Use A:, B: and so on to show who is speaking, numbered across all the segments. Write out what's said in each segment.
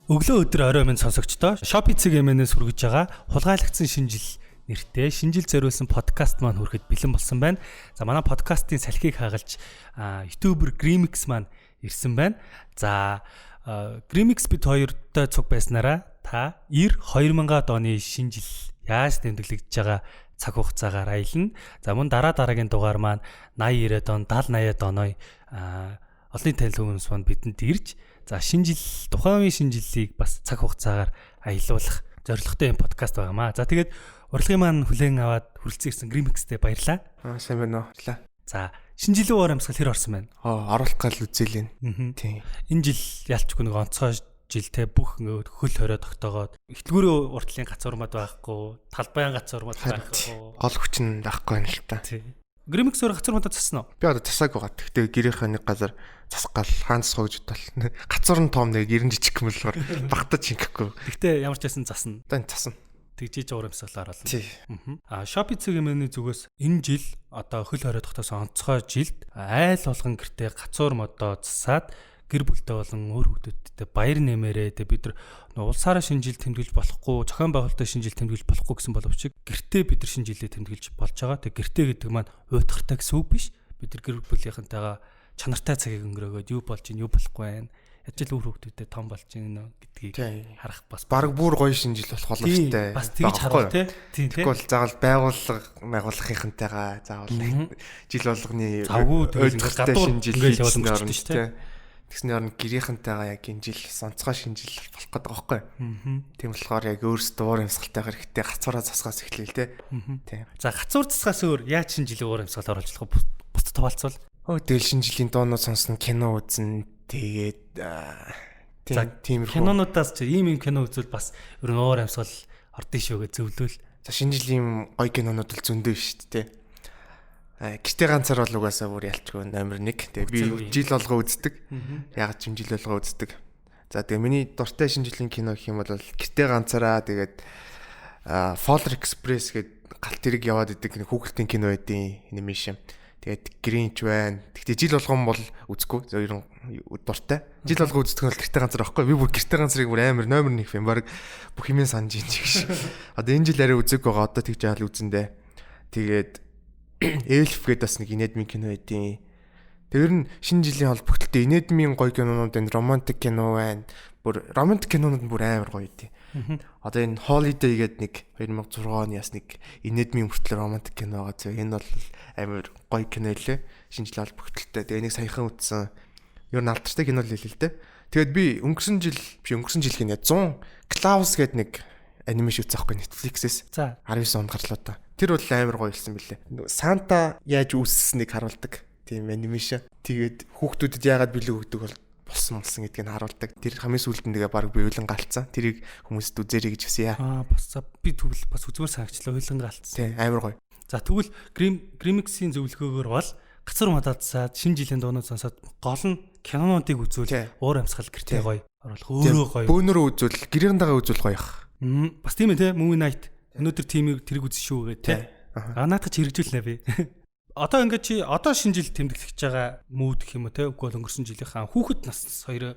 A: Өглөө өдөр орой минь сонсогчдоо Shopee CM-ээс хүргэж байгаа хулгайлагдсан шинжил нэртэй шинжил зориулсан подкаст маань хүрэхэд бэлэн болсон байна. За манай подкастын салхийг хагалж YouTuber Grimix маань ирсэн байна. За Grimix бид хоёртой цуг байснараа та 2000-ад оны шинжил яаж тэмдэглэгдэж байгаа цаг хугацаагаар аялна. За мөн дараагийн дугаар маань 80-90-ад он, 70-80-ад оноy олонний танил хүмүүс маань бидэнд ирж шинэ жил тухайн үеийн шинэ жилийг бас цаг хугацаагаар аялуулах зорилготой юм подкаст байгаамаа. За тэгээд урилгын маань хүлээн аваад хүрэлцэн ирсэн Grimix-тэй баярлаа.
B: Сайн байна уу? Баярлаа.
A: За шинэ жилийн уур амьсгал хэр орсон байна?
B: Оруулах гал үзээлээ. Тийм.
A: Энэ жил ялчгүй нэг онцгой жилтэй бүх хөл хорой тогтоогоод ихтлгүүрийн уртлын гацуурмад байхгүй, талбайн гацуурмад байхгүй.
B: Гол хүч нь байхгүй юм л та.
A: Grimix-өөр гацуурмадаа зассан уу?
B: Би одоо засаагүй гад. Гэхдээ гэрийнхээ нэг газар засах гал хаан засах гэж бодлоо. Гацуур нь том нэг 90 жижиг юм болохоор багтаж ингэхгүй.
A: Гэхдээ ямар ч байсан засна.
B: Тань засна.
A: Тэгжиж уур амьсгалаар оруулна.
B: Тий.
A: Shopee CM-ийн зүгээс энэ жил одоо хөл хорой тогтоосон онцгой жилд айл болгон гэртээ гацуур модоо засаад гэр бүлтэй болон өөр хүүхдүүдтэй баяр нэмээрээ бид нар улсаараа шинэ жил тэмдэглэж болохгүй, зохион байгуулалтын шинэ жил тэмдэглэж болохгүй гэсэн боловч гэртээ бид нар шинэ жилээ тэмдэглэж болж байгаа. Тэг гэртээ гэдэг маань уйтгартай гэсэн үг биш. Бид нар гэр бүлийнхэнтэйгээ чанартай цагийг өнгөрөөгөөд юу болж ийн, юу болохгүй байна. Ажил үр хүүхдүүдэд том болж ийн гэдгийг харах бас
B: баг бүр гоё шинэ жил болох боломжтой.
A: Бас тэгж харуул тий.
B: Тэгвэл заавал байгууллагынхантайгаа заавал жил болгоны
A: уйтгартай
B: шинэ жил хийсэн орно тий. Тэгсний орн гэрийнхэнтэйгээ яг энэ жил онцгой шинэ жил болох гэдэг байгаа байхгүй. Тийм болохоор яг өөрсдөө уур амьсгалтайгаар ихтэй гацуураа засгаас эхлэв те. Тийм.
A: За гацуур засгаас өөр яаж шинэ жилийн уур амьсгал оруулж болох вэ? Бусдад хаваалцвал.
B: Тэгэл шинэ жилийн доонууд сонсно, кино үзэн тэгээд тиймэрхүү.
A: Кинонуудаас ч ийм кино үзвэл бас ер нь уур амьсгал ордын шүүгээ зөвлөвөл.
B: За шинэ жилийн гоё кинонууд л зөндөө шүү дээ те. Гэртээ ганцаар бол угаасаа бүр ялчгүй номер 1. Тэгээ би жил болго үздэг. Яг ч жил болго үздэг. За тэгээ миний дуртай шинэ жилийн кино гэх юм бол гэртээ ганцаараа тэгээд Polar Express гэдэг галт тэрэг яваад идэг хүүхдийн кино байдیں۔ Анимашн. Тэгээд Grinch байна. Гэхдээ жил болгон бол үзэхгүй. Ер нь дуртай. Жил болго үздэг нь бол гэртээ ганцаар байхгүй. Би бүр гэртээ ганцарыг бүр амар номер 1 юм. Бараг бүх юмэн санаж ин чиг. Одоо энэ жил арай үзег байгаа. Одоо тэгж яал үзэндээ. Тэгээд Elf гэдэг бас нэг инедмийн кино байдیں۔ Тэр нь шинэ жилийн холбогдлолтой инедмийн гоё кинонууд энэ романтик кино байна. Бүр романтик кинонууд бүр амар гоё дээ. Одоо энэ Holiday гэдэг нэг 2006 оны бас нэг инедмийн хүртэл романтик кино байгаа зэрэг энэ бол амар гоё кино лээ. Шинэ жилийн холбогдлолтой. Тэгээ нэг саяхан үзсэн. Ер нь алдартай кино л хэлээ л дээ. Тэгээд би өнгөрсөн жил гинэ 100 Klaus гэдэг нэг анимашн үзэх байхгүй Netflix-ээс. За 19 онд гарлаа та. Тэр бол амар гоё хэлсэн билээ. Санта яаж үүсснэг харуулдаг. Тийм анимашн. Тэгээд хүүхдүүдэд яагаад бэлэг өгдөг бол болсон гэдгийг нь харуулдаг. Тэр хамгийн сүүлд нь тэгээ баг биелэн галцсан. Тэрийг хүмүүст үзээрэй гэж хүсье.
A: Бас би тэгвэл бас үзмэр санагчлаа биелэн галцсан.
B: Тийм амар гоё.
A: За тэгвэл Grimix-ийн зөвлөгөөгөөр бол гацар мададсаад шинэ жилийн дуунууд сонсоод гол нь кинонуудыг үзүүл уур амьсгал гэртээ гоё оруулах өөрөө гоё.
B: Бөөнөрөө үзүүл гэрээндээ үзүүл гоё их.
A: Бас тийм ээ те Movie Night өнөөдөр тиймийг тэрэг үзсэн шүү гэ те. Наадах чи хэрэгжүүлнэ би. Одоо ингээд чи одоо шинэ жил тэмдэглэж байгаа мүүд гэх юм уу те үгүй бол өнгөрсөн жилийнхаа хүүхэд нас хоёроо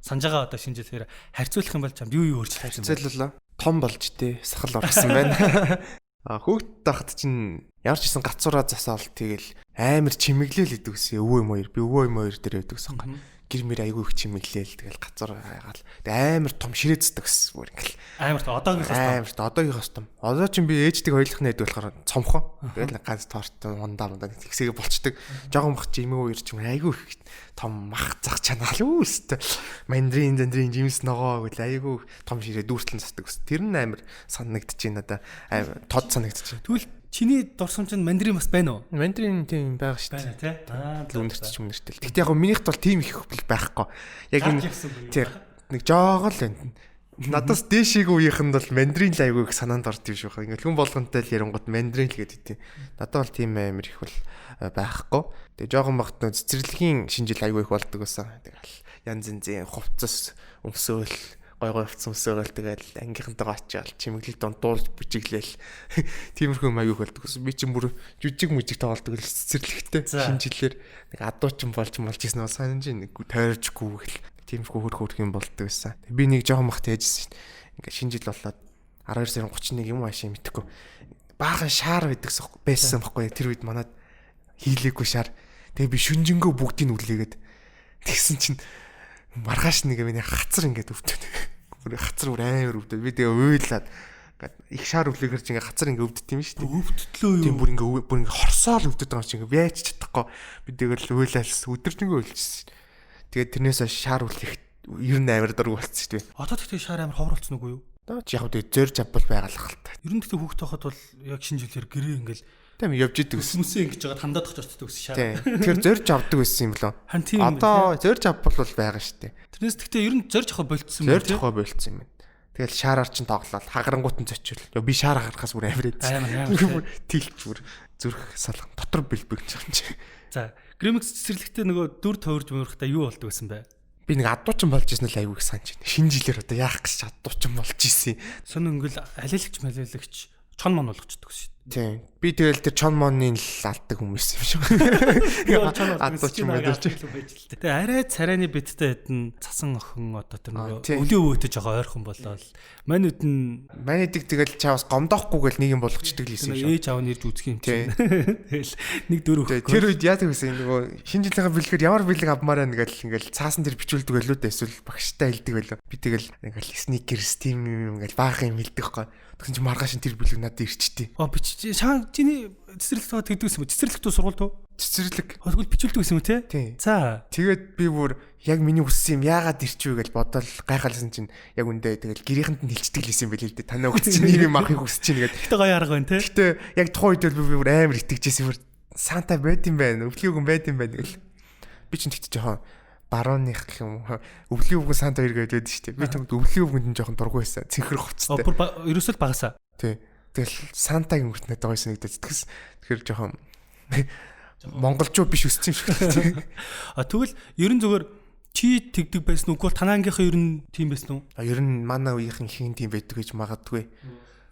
A: санаж байгаа одоо шинэ жилээр харьцуулах юм бол чамд юу өөрчлөгдсөн бэ?
B: Харьцууллаа. Том болж те сахал орсон байна. Хүүхэд тахт чинь ямар ч гэсэн гацуураа засаал тэгэл амар чимэглээл идэв гэсэн өвөө юм хоёр. Би өвөө юм хоёр дээр байдаг гэсэн. Гэр мэр айгүй их чимэглээл тэгэл гацуур хайгаал. Амар том ширээцдэг гэсэн бүр ингээл. Одоогийнхоос том. Одоо чинь би ээждэг хоёулах нь хэд болохоор цомхон. Тэгэл ганц торт ундаа тэгсэгээ болчдөг. Жогон бах чи эмээ хоёр ч юм айгүй их том мах зах чанаа л үүстэй. Мандрин жимс ногоо гэл айгүй том ширээ дүүртлэн засдаг гэсэн. Тэр нь амар санагдаж байна надаа. Амар тод санагдаж байна.
A: Тэгвэл чиний дурсамж нь мандрин бас байна уу?
B: Мандрин тийм байгаа шүү дээ.
A: Тий.
B: Үнэрч үнэртэл. Гэхдээ яг минийхт бол тийм их байхгүй. Яг энэ тэр нэг жоогол байна. Надаас дээшиг үеийнх нь бол мандрин л айгүй их санаанд орд юм шүү. Ингээл хүн болгонтэй л ярангууд мандрин л гэдэг тийм. Надад бол тийм амар их бол байхгүй. Тэгээ жоохон багт нөө цэцэрлэгийн шинжил айгүй их болдог байсан. Тэгэл янз янзын хувцас өмсөөл гой авцсан өсөөгөл тэгэл ангийнхантайгаа очиад чимэглэл донд дуулж бүжиглээл тиймэрхүү маяг болдог. Би ч бүр жүжиг мүжиг тоглолдог л цэцэрлэгтэй шинэ жилээр нэг адуучин болж исэн бол санаж нэг тойржгүй гэл тиймэрхүү хөрх юм болдог байсан. Би нэг жоохон мах тээжсэн. Ингээ шинэ жил болоод 12 сарын 31 юм аашаа мэдхгүй. Баахан шаар байсан байхгүй тэр үед манад хийлээгүй шаар. Тэгээ би шүнжэнгөө бүгдийг үлээгээд тэгсэн чинь маргааш нэг миний хацар ингээд өвдөв. Хацар бүр амар өвдөв. Би тэгээ уйлаад их шаар үлээгээр чинь хацар ингээд өвддөг юм шүү дээ.
A: Өвдөлөө юу?
B: Тийм бүр ингээд хорсоол өвдөд байгаа чинь ингээд яаж чадахгүй. Би тэгэл уйлаас өдөржингөө үлжсэн. Тэгээд тэрнээс шаар үлээх ер нь амар дург болчихсон шүү дээ.
A: Одоо тэгтээ шаар амар ховор болцсон уу юу?
B: Яг тэгээ зөрж авбал байгалах л та.
A: Ер нь тэгтээ хүүхдтэй хахад бол яг шинэ жилээр гэрээ ингээл
B: тийм явж идэг гэсэн.
A: Хүмүүсээ ингэж байгаа тандаад тахж очдөг гэсэн шаар.
B: Тэгэхээр зөрж авдаг байсан юм лөө.
A: Хан тийм.
B: Одоо зөрж авбал бол байгаа шүү дээ.
A: Тэрнээс тэгтээ ер нь зорж авах болцсон
B: юм. Зорж авах болцсон юм. Тэгэл шаараар чинь тоглоод хагарангуут нь зочвол. Би шаар хагарахаас бүр амар эд.
A: Амар.
B: Тилч бүр зүрх салган дотор бэлбэг юм чи.
A: За, Grimix цэцэрлэгтээ нөгөө дүр тойрж мөрөхтэй юу болдог гэсэн бэ?
B: Би нэг адуучин болж ирсэн л айгүй их санаж байна. Шинэ жилээр одоо яах гэж адуучин болж ирсэн.
A: Сон ингээл алиалагч малиалагч чон мон болгочдөг шүү дээ.
B: Тийм. Би тэгэл тэр чон монны л алдаг хүмүүс юм шиг. Адуучин мэдэрч.
A: Тэгээ арай царайны биттэй хэдэн цасан охин одоо тэр нөгөө өлийн өвөтөж байгаа ойрхон болоод манайдаг тэгэл чаавас гомдоохгүй гэл нэг юм болгочдөг л юм шиг. Ээж аав нэрж үзэх юм чинь. Тэгэл нэг дөрөв өгөхгүй.
B: Тэр үед яадаг вэ нөгөө шинэ жилийнхаа бэлгээр ямар бэлэг авмаараа ингээл цаасан дээр бичүүлдэг байлуу да эсвэл багштай хэлдэг байлуу. Би тэгэл ингээл сникерс тийм юм ингээл баахан юм хэлдэг байхгүй. Тэгсэн чинь маргааш тэр бэлэг надад ирчтэй.
A: Чиний цэцэрлэг тоо тэгдэг юм уу? Цэцэрлэг туу сургууль туу?
B: Цэцэрлэг.
A: Хөлгөл бичүүлдэг юм уу те? За.
B: Тэгээд би бүр яг миний хүссэн юм яагаад ирчихвэ гэж бодоод гайхалсан чинь яг үндэ тэгэл гэрийнхэнд нь хэлцдэг л юм байл л дээ. Танаа өгч чинь ийм юм авахыг хүсэж чинь гэдэг.
A: Гэтэ гоё арга байна те?
B: Гэтэ яг тухайн үед би бүр амар итгэжсэн бүр Санта байд юм байна. Өвлийг хүн байд юм байна гэл. Би чинь тэгтээ жоохон барууных гэх юм өвлийн өвгөн Санта хоёр гэдэг шүү дээ. Би тэгт өвлийн өвгөнд нь жоохон дургүй байсан. Цэнхэр хувцастай.
A: Ерөөсөө багасаа.
B: Тий. Тэгэл Сантагийн хүртнээ дагайсан гэдэг. Тэгэхээр жоохон монголчууд биш өссөн юм шиг.
A: Тэгвэл ерэн зүгээр чи тэгдэг байсан уу? Үгүй танаа ангийнхаа ер нь тийм байсан уу?
B: Ер нь манай үеийнхэн хин тийм байдаг гэж магадгүй.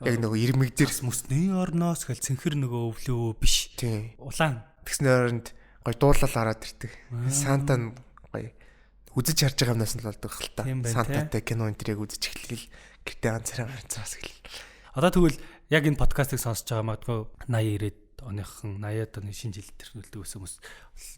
B: Яг нөгөө ирмэг дээр
A: мөсний орноос хэл цэнхэр нөгөө өвлөө биш.
B: Тий.
A: Улаан.
B: Тэгснээр гой дуулал хараад ирдэг. Санта нь гой үзэж харж байгаа юмнаас нь л болдог хэл та. Сантатай кино энэ яг үзэж эхлээл гэртээ ганцаараа гэл. Одоо
A: тэгвэл яг энэ подкастыг сонсож байгаа магадгүй 80 90-ад оныхон 80-ад оны шинэ жил төрүүлдэг хүмүүс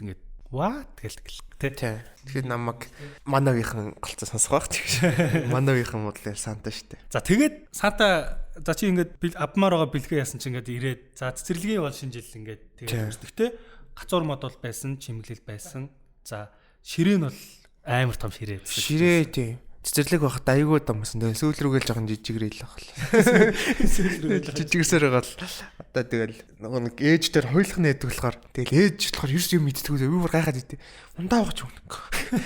A: ингээд what гэлдэг тий. Тэгэхээр намайг манавийнхан голцоо сонсох байх тийм. Манавийнхан бодлоор Санта штэ. За тэгээд Санта за чи ингээд авмаар байгаа бэлгээ яасан чи ингээд ирээд за цэцэрлэгийн бол шинэ жил ингээд тэгээд үүсдэгтэй гацуур мод бол байсан, чимэглэл байсан. За ширээ нь бол амар том ширээ.
B: Ширээ тий. Цэцэрлэг байхад айгүй домсон. Тэгээ сүүл рүүгээл жоохон жижигрээл авах. Жижигсээр байгаа л одоо тэгэл нөгөө нэг ээж дээр хойлох нээдэг болохоор тэгэл ээж болохоор ерөөс юм мэддэг үү? Би бүр гайхаад идэв. Ундаа авах ч юм.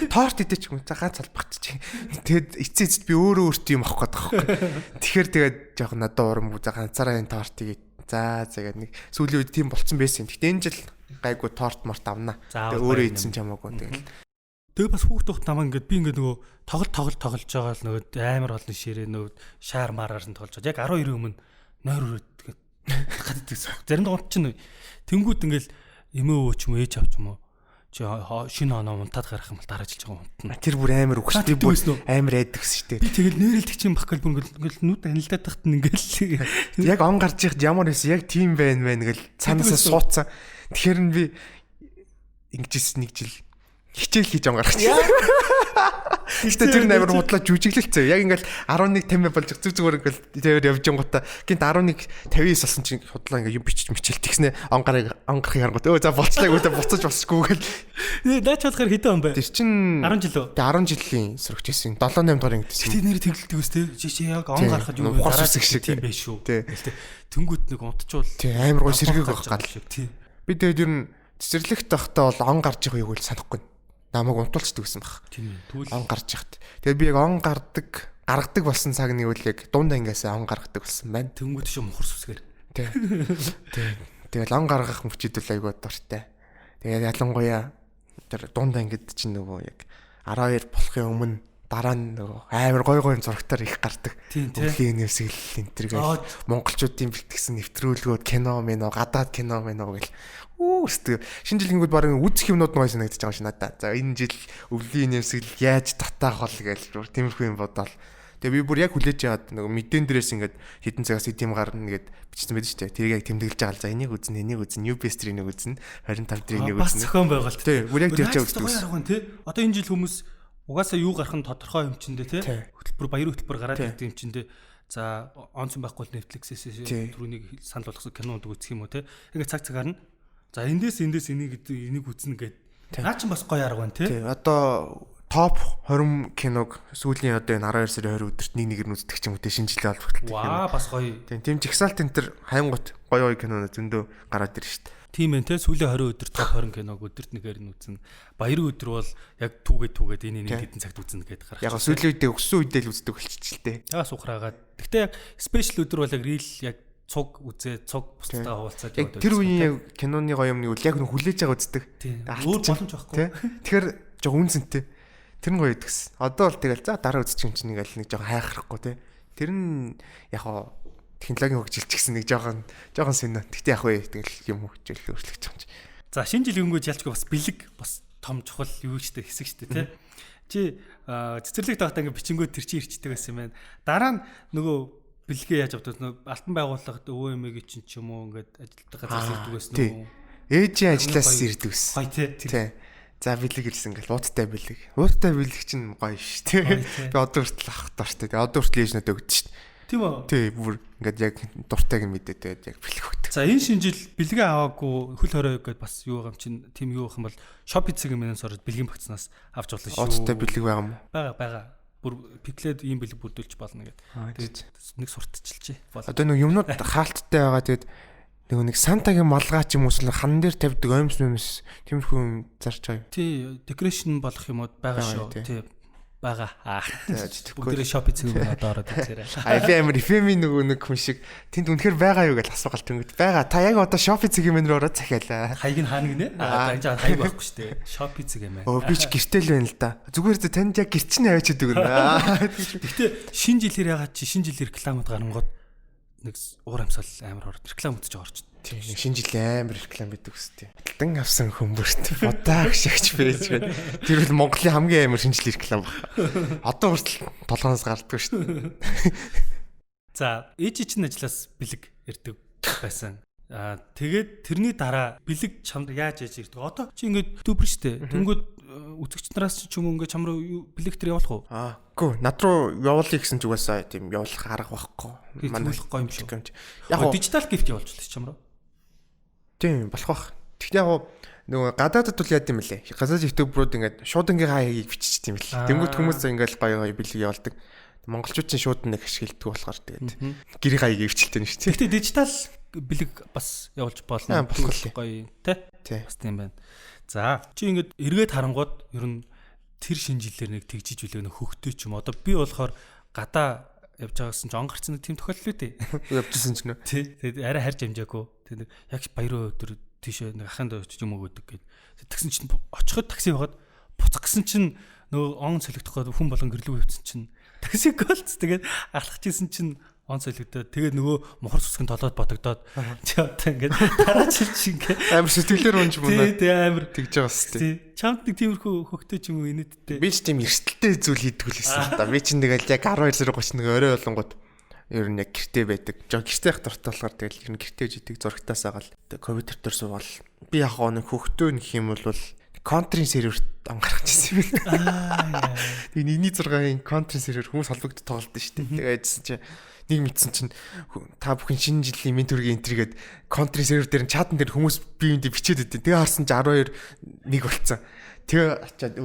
B: Торт идэж ч юм. За ганц салбахт чи. Тэгэд эцээцэд би өөрөө юм авах гээд байгаа байхгүй. Тэгэхээр тэгээд жоохон надад урам за ганцаараа энэ тортыг за тэгээд нэг сүүлийн үед тийм болцсон байсан. Гэхдээ энэ жил гайгүй торт март авнаа. Тэгээ өөрөө идсэн ч хамаагүй тэгэл.
A: Тэгээ бас хүүхд тохт намаа ингээд би ингээд нөгөө тоглож байгаа л нөгөө амар олон ширээ нөгөө шаар мараар нь тоглож байгаа. Яг 12 өмнө нойр өрөөд тэгээд хатдагс. Заримдаа унтчихна. Тэнгүүд ингээд эмээ өвөө ч юм ээж авч юм уу. Чи шинэ оноо унтаад гарах юм бол дараа жилж байгаа унтна. Тэр бүр амар өгчтэй бүр амар айдагс шүү дээ. Би тэгэл нэрэлдэг чинь бах гэл бүр ингээд нүд анилдаад тахт нь ингээд
B: яг он гарч ихд ямар байсан яг тийм байна гэл цаанасаа суудсан. Тэгэхээр нь би ингэж нэг жил хичээл хийж амгарч. Гэтэ тэр нээр худлаа жүжиглэлцээ. Яг ингээл 11:50 болж зүгээр ингээл тэр явж гингуудаа гинт 11:59 болсон чинь худлаа ингээ юм бичиж мичэл тэгснэ он гарахыг харангуут өө за болцлаа үүдээ буцаж босчгүй гэл.
A: Наач болохоор хэдэн он бэ?
B: Тэр чин
A: 10 жил үү?
B: 10 жилийн сурагч байсан. 7-8 дугаар ингэсэн.
A: Тэг нэр тэглэлдэг өс тээ. Жишээ яг он гарахад юу
B: дараа шиг
A: тийм байх шүү. Тэнгүүд нэг унтчвал
B: тий амар гоо сэргийг авах гал. Би тэгээд ер нь цэцэрлэгт тахтаа бол он гарч байгаа юу гэж санахгүй. Намайг унтуулцдаг гэсэн баг. Тийм. Тэгвэл он гарч яхад. Тэгээд би яг он гаргадаг болсон цаг нэг үл яг дунд ангиасаа он гаргадаг болсон байна.
A: Тэнгүүд шүү мухар сүсгээр.
B: Тий. Тэгэл он гаргах мөчөдөл айгуу дуртай. Тэгээд ялангуяа тэр дунд ангид чинь нөгөө яг 12 болохын өмнө дараа нь нөгөө амар гой зурагтаар их гардаг. Өвлийн нэвсгэл энэ төр гэл монголчуудын бэлтгэсэн нэвтрүүлгүүд кино мэн гадаад кино мэн гэл өстө шинэ жил гингүүд барин үзэх юмнууд гоё санагдаж байгаа шин надаа. За энэ жил өвлийн нэвсгэл яаж татаах бол гээл тиймэрхүү юм бодоол. Тэгээ би бүр яг хүлээж аваад нөгөө мэдэн дээрээс ингээд хитэн цагаас эдим гарна гэд бичсэн байдаг шүү дээ. Тэрийг яг тэмдэглэж байгаа л за энийг үзнэ, new best-ийг үзнэ, 25 дэрийг үзнэ.
A: Бас зохион байгуулалт.
B: Тий, бүр яг тэр чиг үздэг.
A: Тий. Одоо энэ жил хүмүүс угаасаа юу гарах нь тодорхой юм чинь дээ тий. Хөтөлбөр баяр хөтөлбөр гараад ирдэг юм чинь дээ. За онцон байхгүй Netflix-ээс түрүүнийг санал болгосон кинонд үзэх юм уу тий. Ингээд цаг цагаар нь за эндээс энийг үзнэ гэд. Наа чинь бас гоё арга байна тий.
B: Одоо топ 20 киног сүүлийн одоо энэ 12 сарын 20 өдөрт нэг нь үздэг ч юм уу те шинэ жилийн албагтал.
A: Ваа бас гоё.
B: Тийм жигсаалт энэ төр хайнгут гоё кинонууд зөндөө гараад ирж штт.
A: Тийм ээ те сүүлийн 20 өдөр топ 20 киног өдөрт нэгээр нь үзнэ. Баярын өдөр бол яг түүгээд энэ хэдэн цагт үзнэ гэд гарах.
B: Яг сүүлийн үедээ өссөн үедээ л үздэг болчихлээ.
A: Яга сухраагаад. Гэхдээ спешиал өдөр бол яг рил яг цуг бусдаа хуваалцаад
B: яваад. Тэр үеийн яг киноны гоё юмныг яг хүлээж байгаа үздэг.
A: Өөр боломж байхгүй.
B: Тэгэхээр жоо үнцэнтэй. Тэр нь гоё гэдгсэн. Одоо бол тэгэл за дараа үзчих юм чинь нэг жоохон хайхрахгүй те. Тэр нь яг хоо технологийн хөгжилч гэсэн нэг жоохон сэнэ. Тэгтээ яг вэ тэгэл юм хөгжил өөрчлөгдөж байгаа юм чи.
A: За шинэ жилийн өнгөж ялчгүй бас бэлэг бас том чухал юу ч гэдэг хэсэг шүү дээ те. Чи цэцэрлэг тагтаа ингээ бичингөө тэр чи ирчдэг байсан юм байна. Дараа нь нөгөө бэлгээ яаж авдаг нөгөө алтан байгууллагад өвөөмэгийн чинь ч юм уу ингээд ажилтдаг газар ирдэг байсан уу?
B: Ээжийн ажлаас ирдэг байсан.
A: Гоё те.
B: За бэлэг ирсэн гэл ууттай бэлэг. Ууттай бэлэг чинь гоё шүү дээ. Би одоо хүртэл авах дуртай. Тэгээ одоо хүртэл ээж надад өгдөө шүү дээ.
A: Тийм үү?
B: Тий, бүр ингээд яг дуртайг нь мэдээд тэгээд яг бэлэг өгдөг.
A: За энэ шинэ жил бэлгээ аваагүй хөл хорой гэдээ бас юу байгаа юм чинь тийм юу гэх юм бол Shopee цэгийн менюс ороод бэлгийн багцнаас авч болно шүү.
B: Ууттай бэлэг байгаа юм уу?
A: Бага. Бүр пиклээд ийм бэлэг бүрдүүлж болно гэдэг. Тэгээд нэг сурталчилж.
B: Одоо нэг юмнууд хаалттай байгаа тэгээд нэг Сантагийн малгай ч юм уу хан дээр тавьдаг оймс тиймэрхүү юм зарч байгаа.
A: Тий, декорэшн болох юмуд байгаа шүү. Тий. Бага. Бүгдээ Shopee цэг юм одоо ороод ирсээрээ.
B: FM-ийн нөгөө нэг хүн шиг тэнд үнэхээр байгаа юу гэж асуугалт юм гээд байгаа. Та яг одоо Shopee цэг юм руу ороод захиалаа.
A: Хаяг нь хаана гинэ? Энэ жаа хаяг байхгүй шүү дээ. Shopee цэг юм аа.
B: Би ч гэртэл байна л да. Зүгээр танд яг гэр чинь аваач гэдэг юм.
A: Гэхдээ шинэ жилээр ягаад чи шинэ жилийн рекламад гарангууд нэг уур амьсгал амар орд реклам үзэж орч.
B: Тийм шинэ жилийн амар реклам бидэг үстэй. Хатан авсан хүмүүст бодаа гшигч байж байна. Тэр бол Монголын хамгийн амар шинэ жилийн реклам баг. Одоо хүртэл толгоноос гарддаг шүү дээ.
A: За ээж чинь ажлаас бэлэг ирдэг байсан. Тэгээд тэрний дараа бэлэг чамд яаж ирдэг? Одоо чи ингээд дүүбэр штэ. Тэнгүүд үзэгч нараас ч юм уу ингээд чам руу бэлэг тэр явуулах уу?
B: Гүү над руу явуулъя гэсэн ч угаасаа тийм явуулах арга байхгүй.
A: Манай гоё юм шиг юм. Яг дижитал гифт явуулчихлаа чам руу.
B: Тийм болох бах. Тэгтээ яг нөгөө гадаадд бол яд юм лээ. Гадаад ютуберууд ингээд шууд ингээ хаягийг бичиж тийм л. Тэнгүүд хүмүүс ингээл гоё бэлэг явуулдаг. Монголчууд чинь шууд нэг ашигладаг болохоор тэгээд гэрийн хаягийг өвчлөлтэй нь шүү дээ.
A: Тэгтээ дижитал бэлэг бас явуулж болно. Гоё тий. Бас тийм байна. За чи ингээд эргээд харангууд ер нь тэр шинэ жилээр нэг тэгжиж үлээ нэг хөхтэй ч юм. Одоо би болохоор гадаа явж байгаагсан ч он гарцсан тийм тохиолдол үү тий.
B: Явжсэн ч нөө.
A: Тий. Тэгээд арай харж амжаагүй. Тэгээд яг баярын өдөр тийшээ нэг аханд очиж юм өгöd гээд. Тэгсэн чинь очиход такси байгаад буцах гэсэн чинь нөгөө он солигдох хүн болгон гэрлүү явцсан чинь такси голц тэгээд алхажсэн чинь он солигдоод тэгээд нөгөө мохор сүсгэн толоод бодогдоод чи одоо ингээд дараа жил чи ингээд
B: амар сэтгэлээр унж мунаа.
A: Тий амар
B: тэгж байгаа бас тий.
A: Чамд нэг тиймэрхүү хөхтэй ч юм уу инээдтэй.
B: Би ч тийм эрсдэлтэй зүйл хийдэг л байсан та. Би ч тэгэл яг 12:31 орой болонгууд ер нь яг гэртээ байдаг. Гэртээ их дуртай болохоор тэгэл ер нь гэртээ жидэг зурагтаас агаал компьютер дээр суувал би яг нэг хөхтөө нөх юм бол контрийн серверт ангарах гэсэн юм байна. Тэгээ 1.6-ын контрийн сервер хүмүүс холбогд тоглолт шүү дээ. Тэгээдсэн чинь нэг мэдсэн чинь та бүхэн шинэ жилийн мен төргийн энтергээд контрийн сервер дээр чатан дээр хүмүүс биеиндээ бичээд өгдөө. Тэгээ харсан чинь 12 нэг болцсон. Тэгээ очиад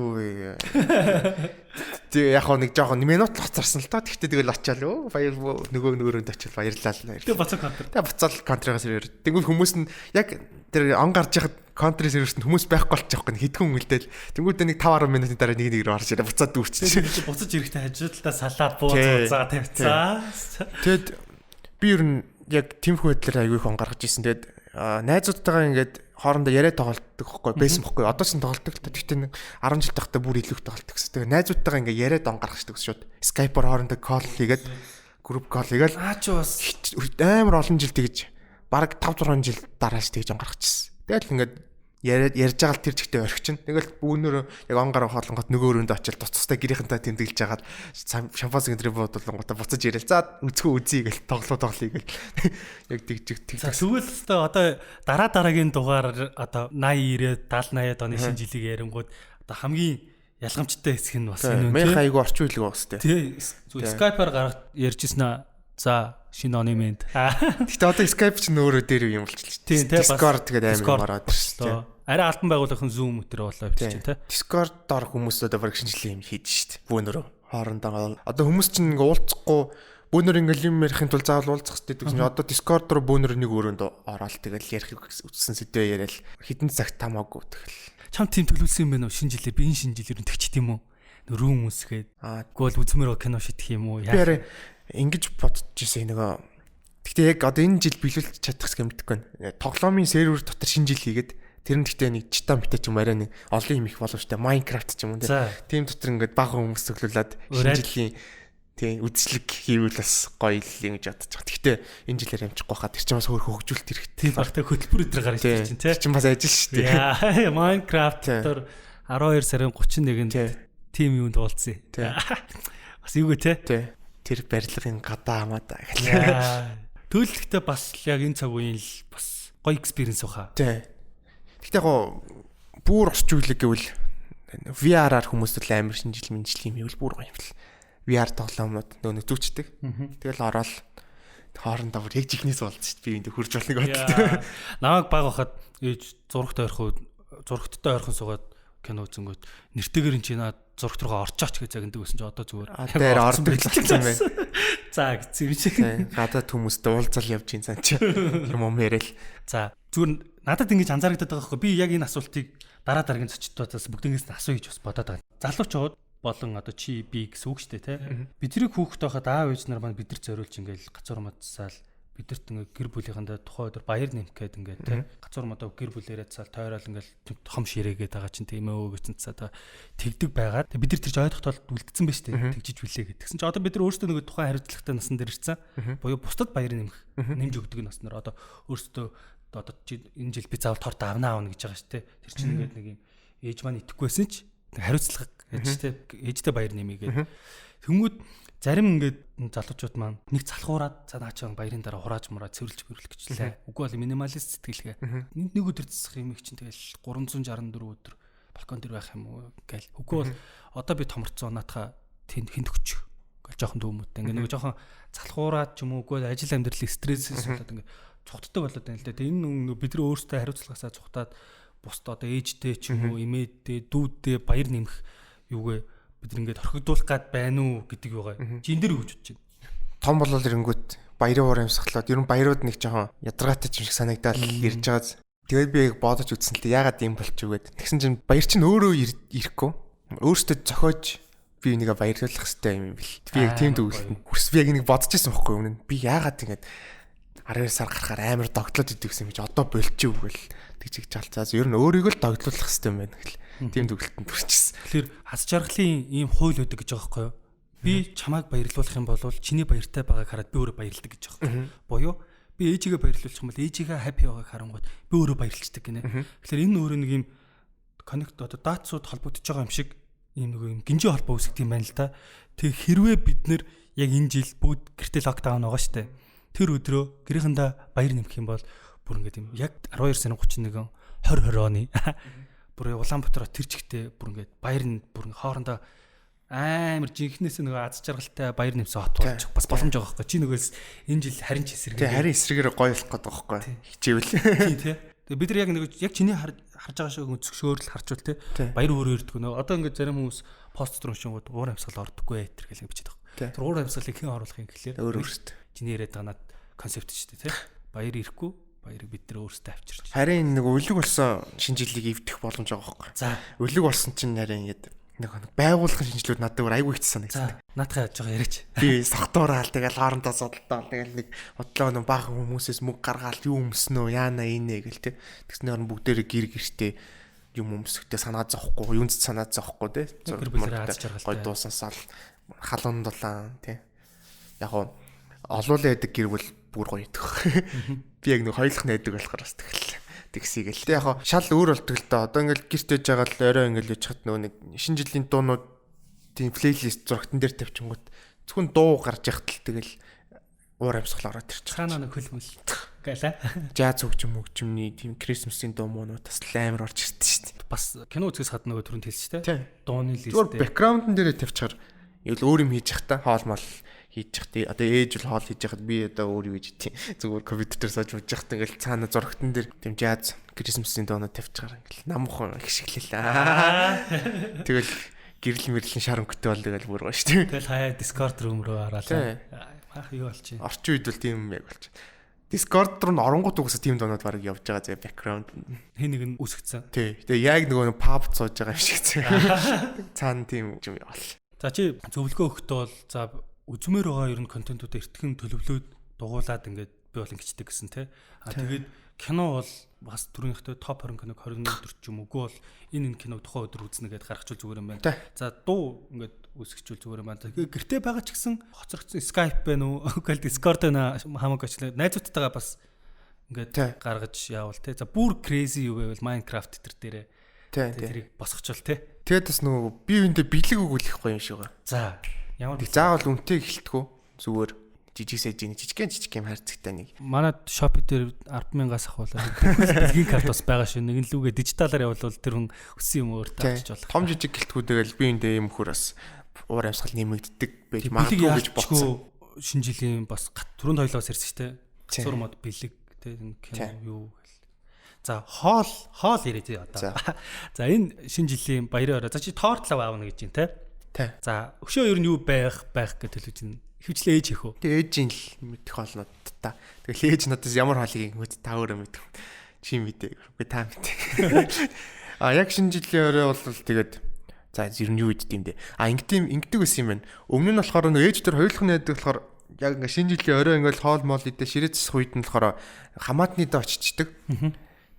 B: тэгээ яг нэг жоохон минут л хоцорсон л тоо. Тэгтээ тэгэл очиад баяр нөгөөнд очиад баярлалаа.
A: Тэгээ буцаа контр.
B: Тэгээ буцаал контрын сервер. Тэгвэл хүмүүс нь яг тэр он гарч яхад контри серверт хүмүүс байхгүй болчих واخ хэдхэн үлдээл. Тэнгүүдээ нэг 5-10 минутын дараа нэг рүү орж ирээ буцаад дүүрчихсэн.
A: Буцаж ирэхдээ хажуудалтаа салаад бууцаа тавьцаа.
B: Тэгэд би ер нь яг тиймэрхүү байдлаар аягүй их он гаргаж ирсэн. Тэгэд найзуудтайгаа ингээд хоорондоо яриа тоглолтдог байхгүй байсан байхгүй. Одоо ч тоглолтдог л та. Гэхдээ нэг 10 жил тахта бүр илүү их тоглолтдог гэсэн. Тэгээ найзуудтайгаа ингээ яриад он гаргахдаг шууд. Skype-оор хоорондоо call хийгээд group call хийгээл
A: чи бас
B: амар олон жил тэгж баг 5 6 жил дарааш тэгж он гаргачихсан. Тэгэл ингээд ярьж байгаа л тэр чигтээ орхичин. Тэгэл бүүнөр яг он гараа хоолонгот нөгөө өрөөнд очил туцтай гэрийнхэнтэй тэмдэглэж хагаад шампанс гэнтрэ бодлонготой буцаж ирээл. За үзгүй үзье гэл тоглоё гэл. Яг тэгж.
A: Тэгвэл одоо дараагийн дугаар одоо 80 90 70 80 оны шинэ жилиг ярингууд одоо хамгийн ялгамжтай хэсэг нь бас энэ үү?
B: Мэх айгу орчин үеиг бас тий.
A: Зүгээр Skype-аар гаргаж ярьжсэн аа. За шинэ оны мэнд.
B: Гэтэ одоо Skype ч нөөрөө дээр юм болчихлоо.
A: Тийм тий.
B: Discord тэгээд амар мараад ирсэн.
A: Арай албан байгууллагын Zoom өтер болоо бичиж тий.
B: Discord-оор хүмүүс одоо баг шинжилгээ юм хийж штт. Бүүнөрөө хоорондоо. Одоо хүмүүс чинь ингээ уулзахгүй бүүнөр ингээ юм ярихын тулд заавал уулзах хэрэгтэй гэсэн чинь одоо Discord руу бүүнөр нэг өрөөнд ороод тэгэл ярих үтсэн сэдвээ яриад хитэн цагт тамаагүй тэгэл.
A: Чам тийм төлөвлөсөн юм байна уу? Шинэ жилээр би энэ шинэ жилээр тэгчих тийм үү? Рүүм үсгээд. Гол үзмэр кино шидэх юм уу?
B: Яа. Ингэж бодож ирсэн нөгөө. Гэхдээ яг одоо энэ жил биелүүлж чадах юм мэдгүй байна. Тоглоомын сервер дотор шинэ жил хийгээд тэр нь гэхдээ нэг чита мэтэ ч юм арай нэг олон юм их боломжтой. Minecraft ч юм уу тийм дотор ингээд бага хүмүүс төглүүлээд шинэ жилийн тийм үдшилэг хийвэл бас гоё л ингэж бодож байгаа. Гэхдээ энэ жилээр амжихгүй хаа тэр чинь бас өөр хөгжүүлэлт хэрэгтэй.
A: Тийм багтаа хөтөлбөр өдр гарч ирж чинь тийм.
B: Тэр чинь бас ажил шүү дээ.
A: Minecraft дотор 12 сарын 31-нд тим юунд уулзсан. Бас юу гэ
B: тий. Тэр барилгын гадаа хамаадаа гэх.
A: Төлөвлөлтөд бас яг энэ цаг үеийн л бас гоё экспириенс баха.
B: Тий. Гэхдээ яг бүр орчин үеиг гэвэл VR-аар хүмүүст л амар шинжил мэнжил юм ивэл бүр гоё юм л. VR тоглоомнууд нөө зүчдэг. Тэгэл ороод хоорондоо бүр яг жихнээс болчих шүү дээ. Би энд хурж болно гэдэг.
A: Намайг баг байхад ээж зурагтай ойрхон суугаад кино үзэнгүүт нэртэйгээр ин чинь зурагт руугаа орчооч гэж загнадаг гэсэн чи одоо зүгээр
B: дээр ордог л болсон юм байна.
A: За гэсэн юм шиг.
B: Гадаад хүмүүстэй уулзал явж ин сан чи юм яриад.
A: За зүгээр надад ингэж анзаарэгдэад байгаа байхгүй. Би яг энэ асуултыг дараагийн зочдоодаас бүгднгээс нь асууя гэж бас бодоод байна. Залууч аваад болон одоо чи би гэсэн үг шүү дээ те. Бидний хүүхэд байхад аав ээж нар маань бидэрт зориулж ингээл гацуур мадсаал бидэрт ингээ гэр бүлийнхэнтэй тухайн өдөр баяр нэмэх гээд ингээ те гацуур мадаа гэр бүлээрээ цаал тойрол ингээл том ширээгээд байгаа чинь тийм ээ гэсэн цаа тэгдэг байгаад бид нар тэр ч ойлгоход бол үлдсэн байж тээ тэгжиж билээ гэдэг. Тэгсэн чи одоо бид нар өөрсдөө нэг тухайн хариуцлагатай насн дээр ирсэн. Буюу бусдад баяр нэмэх нэмж өгдөг наснаар одоо өөрсдөө одоо энэ жил би заавал торт авна гэж байгаа шүү те. Тэр чинь ингээд нэг юм ээж маань итгэхгүй байсан ч хариуцлага гэж те ээжтэй баяр нэмье гэдэг. Тэнгүүд зарим ингээд залуучууд маань нэг залхуураад за наачаа баярын дараа хурааж мураа цэвэрлж мөрлөх гэжлээ. Үгүй бол минималист сэтгэлгээ. Нэг өдөр засах юм их чинь тэгэл 364 өдөр балкон дээр байх юм уу гээл. Үгүй бол одоо би томорцсон наатаха тэнд хинт өгчих. Гэл жоохон дөөмөдтэй. Ингээд нэг жоохон залхуураад ч юм уу үгүй ажил амьдралын стрессээс болоод ингээд цухтдаг болоод байна л да. Энэ бид нар өөрсдөө хариуцлагаасаа цухтаад бусд одоо ээжтэй ч юм уу эмээдтэй дүүдтэй баяр нэмэх юугээ бид ингээд орхигдуулах гад байна уу гэдэг байгаа. Чи энэ дэр хөгж бодож байна.
B: Том болол ирэнгүүт баярын уур амьсгалаад ер нь баярууд нэг жоохон ядаргаатай юм шиг санагдаад ирж байгаа. Тэгээд би яг бодож үзсэн л дээ ягаад юм болчих вэ гэдэг. Тэгсэн чинь баяр чинь өөрөө ирэхгүй. Өөртөө зохиож би нэгэ баярлуулах хэрэгтэй юм бил. Би яг тийм төвлөлтөнд хүрс би яг нэг бодож байсан байхгүй өмнө. Би ягаад ингэж 12 сар гарахаар амар догтлоод идэв гэсэн юм чи одоо болчих уу гэл тэгж чалцаас ер нь өөрийгөө л догтлуулах хэрэгтэй юм байна гэл. Тийм төгөлтөнд хүрчихсэн.
A: Тэгэхээр аз жаргалын ийм хууль үүдэг гэж байгаа байхгүй юу? Би чамайг баярлуулах юм бол чиний баяртай байгааг хараад би өөрөө баярлдаг гэж байгаа юм. Буюу би ээжигээ баярлуулчих юм бол ээжигээ happy байгааг харангууд би өөрөө баярлцдаг гинэ. Тэгэхээр энэ өөрөө нэг ийм connect одоо даатсууд холбогдож байгаа юм шиг ийм нэг юм гинжи холбоо үүсгдэг юм байна л да. Тэг хэрвээ бид нэр яг энэ жил бүгд гэртэл локдаун байгаа штэ. Тэр өдрөө гэрээхэндээ баяр нэмэх юм бол бүр ингээд юм яг 12 сарын 31 2020 оны бүр Улаанбаатар тэр чигтээ бүр ингээд баяр нь бүр хоорондоо амар жинхнээс нөгөө аз жаргалтай баяр нэмсэн хот болж бас боломж байгаа байхгүй. Чи нөгөөс энэ жил харин ч эсрэг.
B: Тий харин эсрэгээр гоё болох гэдэг байхгүй. Хичээвэл.
A: Тий. Тэгээ бид нар яг нэг яг чиний харж байгаа шиг өнцгшөөрл харчвал тий баяр өөрөө ирдэг нөө. Одоо ингээд зарим хүмүүс пост руу шингууд уур амьсгал ордоггүй этер гэж бичээд байгаа. Тэр уур амьсгалыг хэн оруулах юм гэхлээр
B: өөр өөртөө.
A: Чиний яриад байгаа над концепт шүү дээ тий. Баяр ирэхгүй баярыг бид нар өөрсдөө авчирч.
B: Харин нэг өлөг болсон шинэ жилийг эвдэх боломж байгаа байхгүй.
A: За
B: өлөг болсон чинь харин ингээд нэг байгуулгын шинжилүүд надад өөр айгүй их санагдсан.
A: Наадхаа яаж байгаа яриач.
B: Би согтуураал тэгэл хоорондоо судалдаа тэгэл нэг бодлоо нэг бага хүмүүсээс мөнгө гаргаал юу өмснөө яана инэ гэл те. Тэгснээр нь бүгдээрээ гэр гэртээ юм өмсөхтэй санаа зовхгүй, юунд санаа зовхгүй те. Гой дуусаасаал халуун дулаан те. Яг нь олуулаа яадаг гэр бүл бүр гоё идэх. Би яг нэг хоёулах найдаг болохоор бас тэгсийг л те. Яг шал өөр болдог л доо. Одоо ингээл гэрт ээж байгаа л орой ингээл яж хат нөгөө нэг шинэ жилийн дуунууд тийм плейлист зурагтан дээр тавьчихгоот зөвхөн дуу гарч яхад л тэгэл уур амьсгал ороод ирчих.
A: Цаанаа нэг хөлмөл гэлээ.
B: Жаз хөгжмний тийм Крисмсийн дуу муунууд бас амар орж ирдэ шүү дээ.
A: Бас кино үзэхээс хад нөгөө түрүүнд хэлсэн шүү дээ. Дууны лист.
B: Зүгээр бэкграундн дээрээ тавьчихаар юу л өөр юм хийж явах та хоол мал хийж явах тий. Одоо ээж бол хоол хийж явахад би одоо өөр юу гэж тий. Зүгээр компьютер дээр сууж мууж явах ингээл цаана зурагтан дээр тийм жаз Крисмсийн дуунууд тавьчихаар ингээл намхан их шиглэлээ. Тэгэл гэрэл мэрлэн шар өнгөтэй бол тэгэл бүр гоё шүү дээ.
A: Тэгэл хаяа Discord room руу хараалаа. Ах юу болчих.
B: Орчин үед бол тийм юм яг болчих. Discord руу н оронгууд угсаа тийм доонууд баг явж байгаа зэ бэкграунд.
A: Хин нэг нь үсгцэн.
B: Тий. Тэгээ яг нөгөө pub сууж байгаа юм шиг зэ. Цаана тийм юм явал.
A: За чи зөвлөгөө өгөхдөө бол за үзмээр байгаа ер нь контентуудаа эртхэн төлөвлөөд дугуулад ингээд би бол ингэчдэг гэсэн те. А тэгээд кино бол бас түрүүнийхтэй топ 20 киног 20 өдөр ч юм үгүй бол энэ киног тухайн өдөр үзнэ гэдээ гаргachул зүгээр юм байна. За дуу ингээд үсгэжүүл зүгээр юм байна. Гэртээ байгаа ч гэсэн хоцрогдсон Skype байна уу? Үгүй Discord байна хамаагүй ч найзуудтайгаа бас ингээд гаргаж яавал те. За бүр crazy юу байвал Minecraft дээрээ тэрийг босгочвол те.
B: Тэгээд бас нөгөө бие биендээ бэлэг өгүүлэхгүй юм шиг байгаа.
A: За ямар
B: заавал үнэтэй эхэлтгүү зүгээр жижиг юм хайрцагтай нэг.
A: Манай Shopee дээр 10,000-аас ахвал бэлгийн карт бас байгаа шүү. Нэг нь лүүгээ дижиталаар явуулвал тэр хүн өссөн юм өөр таачж болох.
B: Том жижиг гэлтгүүдээр би эндээ юм хөр бас уур амьсгал нэмэгддэг байж магадгүй гэж бодсон.
A: Шинэ жилийн бас түрүүнд хоёлоос ирсэн шүү дээ. Цур мод бэлэг те кино юу гэл. За хоол ирээд одоо. За энэ шинэ жилийн баярын орой. За чи тортлав аавна гэж юм те. За өшөө ер нь юу байх гэж төлөвлөж байна. Ихэвчлэн ээж их үү?
B: Тэгээ ээжийн л мэдэх холнууд та. Тэгэл ээж надаас ямар хоолыг ingүүд та өөрөө мэдэх. Чи мэдээ. Үгүй та мэдээ. Яг шинэ жилийн орой бол тэгээд за ер нь юу идэх юм бэ? Ингэдэг байсан юм байна. Өмнө нь болохоор нэг ээж төр хоёулах нь яадаг болохоор яг ингээ шинэ жилийн орой ингээл хоол моол идэ ширээцс үед нь болохоор хамаатны дэ очичдаг.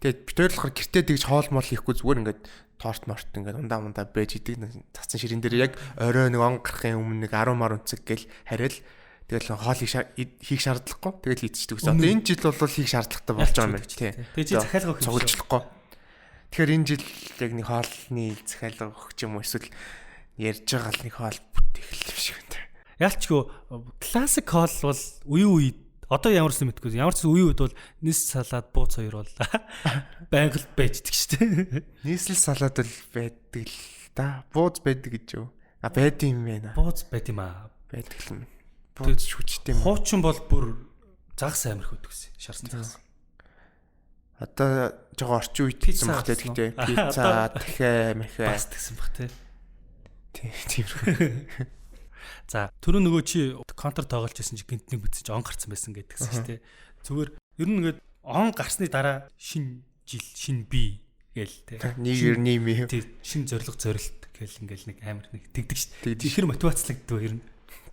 B: Тэгээд бид хоёр болохоор гэртээ тэгж хоол моол хийхгүй зүгээр ингээд торт морт ингээд ундаа байж идэг цацсан ширэн дээр яг орой нэг он гарахын өмнө нэг 10 мар өнцөг гэл хариал тэгэл хоол хийх шаардлагагүй тэгэл хийчихдэг гэсэн. Одоо энэ жил бол хийх шаардлагатай болж байгаа юм байна тий.
A: Тэгээ чи захиалга өгөх
B: цуглуулахгүй. Тэгэхээр энэ жил яг нэг хоолны захиалга өгөх юм уу эсвэл ярьж байгаа л нэг хоол бүтээх юм шиг байна.
A: Ялчгүй классик хоол бол үе одоо ямар ч юм мэдгүй. Ямар ч үе үед бол нийс салаад бууц хоёр бол байнга л байждаг шүү дээ.
B: Нийслэл салаад л байдаг л да. Бууц байдаг гэж юу? Байд юм байна.
A: Бууц байд юм аа.
B: Байдаг юм. Бууц шүчтэй юм.
A: Хуучин бол бүр загас амирх өгдөг гэсэн. Шарсан загас.
B: Одоо жоо орчин үед хийсэн багтай гэхдээ пицца, дахиа, мэхэ
A: бас гэсэн баг тий.
B: Тийм.
A: За түрүү нөгөө чи контр тоглож байсан чи гинтнийг бүтсэн чи он гарцсан байсан гэдгсэн шүү дээ. Зүгээр ер нь ингээд он гарсны дараа шин жил шин би гээл те.
B: Нэг юм.
A: Тий шин зориг зорилт гээл ингээл нэг амар нэг тэгдэг шүү дээ. Ихэр мотивацлагддаг ер нь.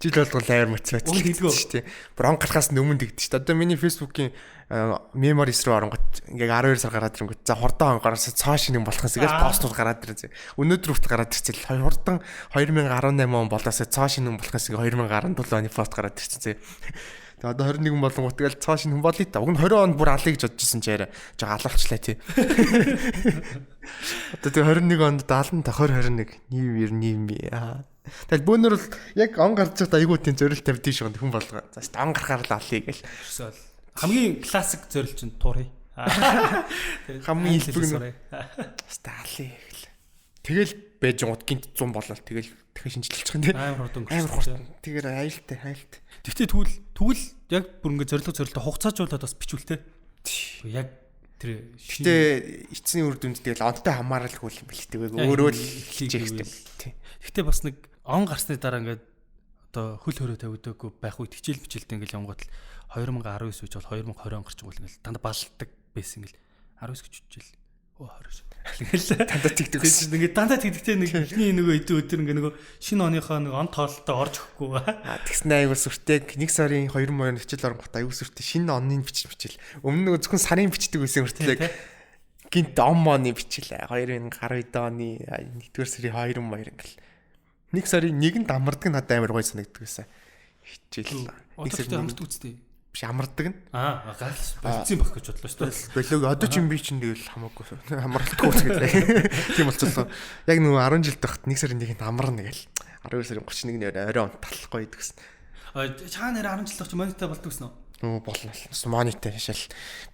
B: Жил болгол амар мотивацлагддаг шүү дээ. Бүр он гарахаас өмнө тэгдэг шүү дээ. Одоо миний Facebook-ийн memories руу оронгот ингээ 12 сар гараад ирэнгүүт за хурдан ангараас цааш нэг болохоос игээл постууд гараад ирээ. Өнөөдөр хүртэл гараад ирчихэл хурдан 2018 он болоос цааш нэг болохоос ингээ 2017 оны пост гараад ирчихсэн. Тэгээ одоо 21 болонгууд тэгэл цааш нэг болъё та. Уг нь 20 онд бүр алъя гэж бодчихсон чи яриа. Жоо алуулчлаа тий. Одоо тэгээ 21 онд 70 та 2021 нийм би. Тэгэл бөөнөр л яг он гарч байгаа айгуу тийм зорилт тавьдээ шүү хүн болгоо. За он гарахаар л алъя гэл.
A: Хамгийн классик зорилт чинь туурай.
B: Хамгийн илбэг нь. Стали гэл. Тэгэл байж гот гинт 100 болол тэгэл дахин шинжилчих юм тий.
A: Амар хурдан.
B: Тэгэр айлт.
A: Тэгвэл тэгвэл яг бүр ингэ зорилтоо хугацаажуулаад бас бичүүлтэй. Яг тэр
B: гэтээ эцсийн үр дүнд тэгэл онтой хамааралгүй юм бэл тэг өөрөө л хийж хэрэгтэй.
A: Гэтээ бас нэг он гарсны дараа ингээд одоо хөл хөрөө тавигдаагүй байх үед хичээл бичээлтэй ингээл явгот л 2019 үеч бол 2020 он гарч игэл ингээл дандаа балладаг байсан ингээл 19 гэж хичээл Тэгэл
B: дандаа тэгдэг гэсэн.
A: ингээд дандаа тэгдэгтэй нэг ихний нөгөө эдэн өдөр ингээд нөгөө шинэ оныхоо нэг он тоололтоо орж өгөхгүй.
B: Тэгснэ аягүй сүртэй 1 сарын 2 хичээл оронгот аягүй сүртэй шинэ онны бичил. Өмнө нөгөө зөвхөн сарын бичдэг байсан хүртэл гинт оны бичил 2012 оны 1-р сарын 2 ингээл 1 сарын 1-нд амардаг надад амар гоё санагддаг байсан. Хичээл.
A: Одоо тэгтээ амардаг үстэй.
B: Биш амардаг нь.
A: Галс болцсон байх гэж бодлоо шүү дээ.
B: Болог одоо ч юм би чинь тэгэл хамаагүй амралтгүй үсгэлээ. Тийм болчихлоо. Яг нөгөө 10 жил тахт 1 сарын 1-нд амарна гээл. 12 сарын 31-ний орой талахгүй идэгсэн.
A: Чаа нэр 10 жил тахч монитой болдог гэсэн үү?
B: Болно. Монитой шал.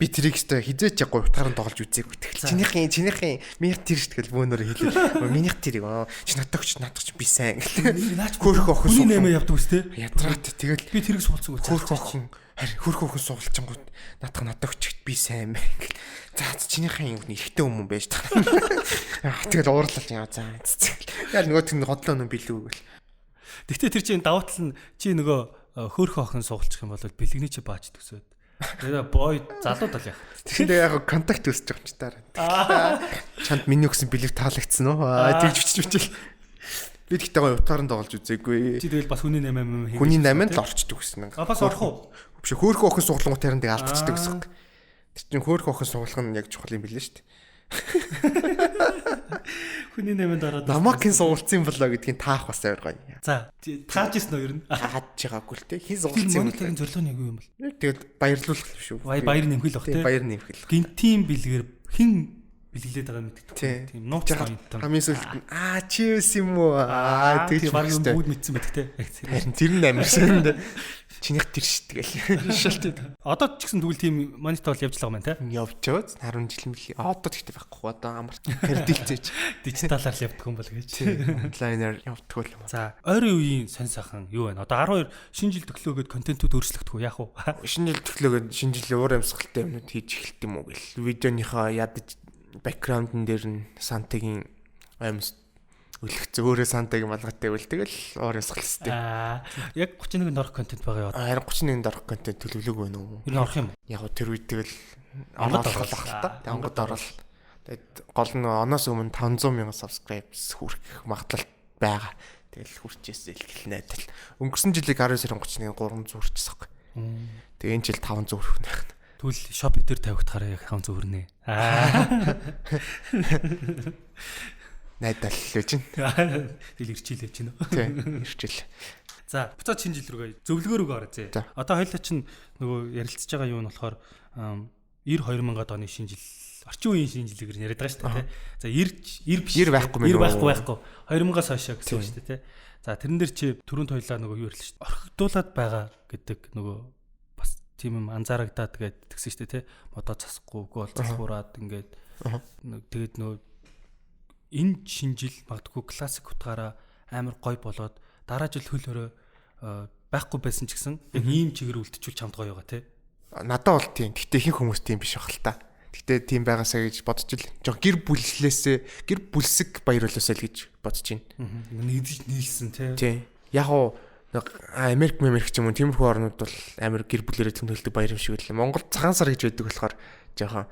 B: Би тэрийг өстой хизээч яг утгаараа тоглож үзээгүй. Тэгэл чинийхэн минийх тэр шүү тэгэл бөөнөр хэлээ. Минийх тэрийг чи надагч би сайн гэл.
A: Наач
B: хөөх охин
A: хүний нэмэ явдаг үстэй.
B: Ядраат тэгэл
A: би тэрийг суулцсан үү?
B: Хөөх охин хөрх охин суулчингууд надах надагчд би сайн байна гэл. За чинийхэн юм эрэгтэй хүмүүс байж та. Тэгэл уурлал яа за. Яг нөгөө тэр хотлоо нүн билүү гэл.
A: Гэхдээ тэр чинь давуу тал нь чи нөгөө хөөх охин суулчих юм бол бэлгэний чи баач төсөөд. Тэгээ бой залууд бол яах.
B: Тэгэхээр яг контакт өсөж байгаа юм чи дараа. Чанд миний өгсөн бэлэг таалагдсан уу? Тэгж бичиж. Би тэгтээ гоё утгаараа тоглож үзээгүй.
A: Чи тэгэл бас хүний 8
B: хүний 8-нд л орчдөг гэсэн.
A: Бас орох уу?
B: Биш хөөх охин суулгангууд тарин тэг алдчихдаг гэсэн. Тэр чинь хөөх охин суулгах нь яг чухал юм билээ шүү дээ.
A: Хүний 8-нд ороод
B: намакин суулцсан болоо гэдгийг таах бас амар гоё.
A: За тааж ирсэн уу ер нь?
B: Тааж байгаагүй л те. Хин суулцсан юм.
A: Мониторын зорилго нь юу юм бол?
B: Тэгээд баярлуулах юм шүү.
A: Баяр нэмгэл бах те.
B: Баяр нэмгэл.
A: Гинтийн бэлгээр хин бэлгэлээд байгаа мэддэг. Тийм нууц
B: гоё. Хамгийн сүүлд чи юус юм уу?
A: Тэгж баг юм бүгд мэдсэн байдаг те.
B: Харин тэр нь амарсан дээ. Чинийх тэр шít гээл.
A: Одоо ч гэсэн тэгвэл тийм монитор явж л байгаа юм те.
B: Явж яваад 10 жил мэл. Одоо тэгтээ байхгүй. Одоо амар хэрдэлцээж
A: дижиталаар л явдаг юм бол гэж.
B: Онлайнаар явдаг юм.
A: За ойрын үеийн сонь сайхан юу вэ? Одоо 12 шинэ жил төглөөгөөд контентууд өөрчлөгдөх үү яах вэ?
B: Шинэ жил төглөөгөөд шинэ жилийн уур амьсгалтай юмнууд хийж эхэлт юм уу гэл. Видеоныхоо ядаж бэкграундн дээр нь сантагийн амьс үлгц өөрөө сантагийн малгайтай үл тэгэл уур амьсгал хэвчтэй.
A: Яг 31-нд орох контент байгаа юу?
B: Харин 31-нд орох контент төлөвлөг байна уу?
A: Ер нь орох юм уу?
B: Яг тэр үед тэгэл онгод оруулах та. Онгод орол. Тэгээд гол нь оноос өмнө 500,000 subscribers хүрэх магадлал байгаа. Тэгэл хүрчээсэй л гэл найдал. Өнгөрсөн жилиг 12 сарын 31-нд 300 хүрчихсэн байхгүй. Тэгээ энэ жил 500 хүрэх нь байна.
A: Тэгвэл Shopee дээр тавигдахаараа яг 500 хүрнэ.
B: Найдал л чинь.
A: Тэгэл ирчилээ чинь.
B: Тийм, ирчил.
A: За, буцаад шинэ жил рүүгээ зөвлөгөө рүүгээ ороо зэ. Одоо хоёулаа чинь нөгөө ярилцж байгаа юу нь болохоор 2000-ад оны шинэ жил, орчин үеийн шинэ жилээр яриад байгаа шүү дээ, тий. За, 90 биш.
B: 90 байхгүй мэн.
A: 90 байхгүй. 2000-аас хойшоо гэсэн үг шүү дээ, тий. За, тэрэн дээр чи түрүүнд хоёулаа нөгөө юу ярьлаа шүү дээ. Орхигдуулаад байгаа гэдэг нөгөө бас тийм юм анзаарагдаад тэгээд тэгсэн шүү дээ, тий. Модоо засахгүй, гол засхураад ингээд тэгээд нөгөө энэ шинэ жил магадгүй классик утгаараа амар гоё болоод дараа жил хөл хөрөө байхгүй байсан ч гэсэн яг ийм чигээр үлдчихвэл чамд гоё байгаа тий.
B: Надад бол тийм. Гэтэ ихэнх хүмүүс тийм биш байх л та. Гэтэ тийм байгаасаа гэж бодож ил. Жог гэр бүлсэг баяруулаасаа л гэж бодож байна.
A: Нэгдэж нийлсэн тий.
B: Тий. Яг уу Америк ч юм уу тиймэрхүү орнууд бол амар гэр бүлээрээ тэмдэглэдэг баяр юм шиг л. Монгол цагаан сар гэж байдаг болохоор жоохон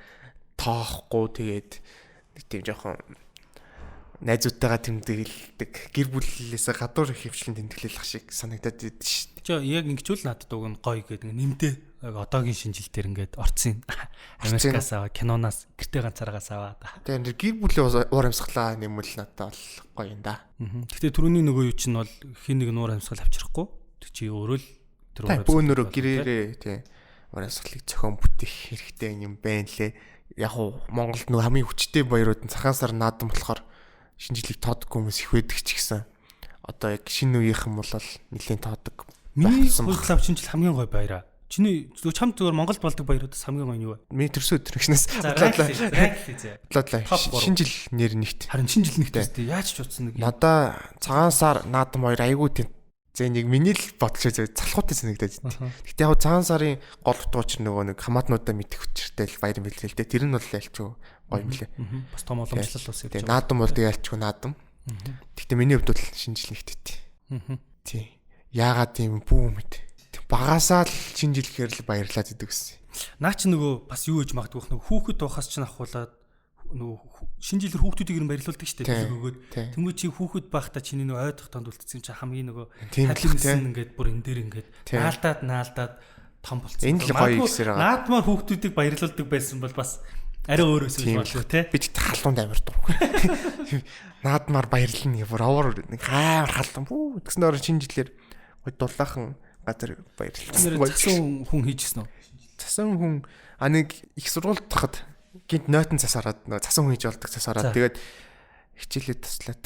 B: тоохгүй тэгээд тийм жоохон найзуудтайгаа тэмдэглэдэг гэр бүлээсээ гадуур их хөвчлэн тэмдэглэх шиг санагдаад идэв шүү дээ.
A: Чи яг ингэчүүл надад уг нь гоё гэдэг нэмдээ одоогийн шинэ жилдэр ингээд орцсон. Америкаас аваа киноноос гэртээ ганцаараагаас аваад.
B: Тэгээд гэр бүлийн уур амьсгалаа нэмэл надад бол гоё юм да.
A: Гэтэ түрүүний нөгөө юу чинь бол хин нэг уур амьсгал авчрахгүй. Тэг чи өөрөө л
B: тэр уур амьсгал бөөнөрөө гэрээрээ тий уур амьсгалыг зохион бүтээх хэрэгтэй юм байна лээ. Яг уу Монголд нөгөө хамгийн хүчтэй баярууд нь цагаан сар наадам болохоор шинэ жилийг тоодгүй хүмүүс их байдаг ч гэсэн одоо яг шинэ үеийнхэн бол нэлээд тоодог.
A: Миний хувьд шинэ жил хамгийн гоё баяраа. Чиний чамд зүгээр Монголд болдог баяруудаас хамгийн гоё нь юу вэ?
B: Миний төрсөн өдрөгчнээс шинэ жил нэр нэгт.
A: Харин шинэ жил нэгт үстэй яаж ч утсан нэг.
B: Надаа цагаан сар наадам хоёр айгүй тийм. Зэ нэг миний л бодлоо залхуутай санагдаад байна. Гэтэ яг цагаан сарын гол утга учир нөгөө нэг хамаатнуудаа мэдэх хүчтэй л баяр мэлээ л дээ. Тэр нь бол ялчгүй гоё мэлээ.
A: Бас том уламжлал бас явж
B: байгаа. Наадам бол тэгээ ялчгүй наадам. Гэтэ миний хувьд бол шинэ жил нэгтэйтэй. Тий. Яагаад тийм бүү мэд. Багасаа л шинэ жил гэхээр л баярлаад идэг гэсэн.
A: Наа чи нөгөө бас юу гэж магадгүй нөгөө хүүхэд тухаас ч авахуулаад нөгөө шинэ жилээр хүүхдүүдийг юм баярлуулдаг шүү дээ. Бэлэг өгөөд. Тэнгүү чи хүүхэд байхдаа чиний нөгөө ойдох тонд үлдсэн чинь хамгийн нөгөө хадлын ингээд бүр энэ дээр ингээд наалдаад том болцсон.
B: Энэ л гоё ихсэр байгаа.
A: Наадмаар хүүхдүүдийг баярлуулдаг байсан бол бас арай өөр өсөж болов те.
B: Би ч халуунд амар дургүй. Наадмаар баярлна гэх бүр овор нэг амар халуун. Тэгсэн дээр шинэ жилээр гой дулаахан газар баярлсан.
A: Цасан хүн хийжсэн үү?
B: Цасан хүн нэг их сургуульд тахад гинт нойтон цас хараад цасан хүн хийж болдог цас хараад тэгээд хичээлээ таслаад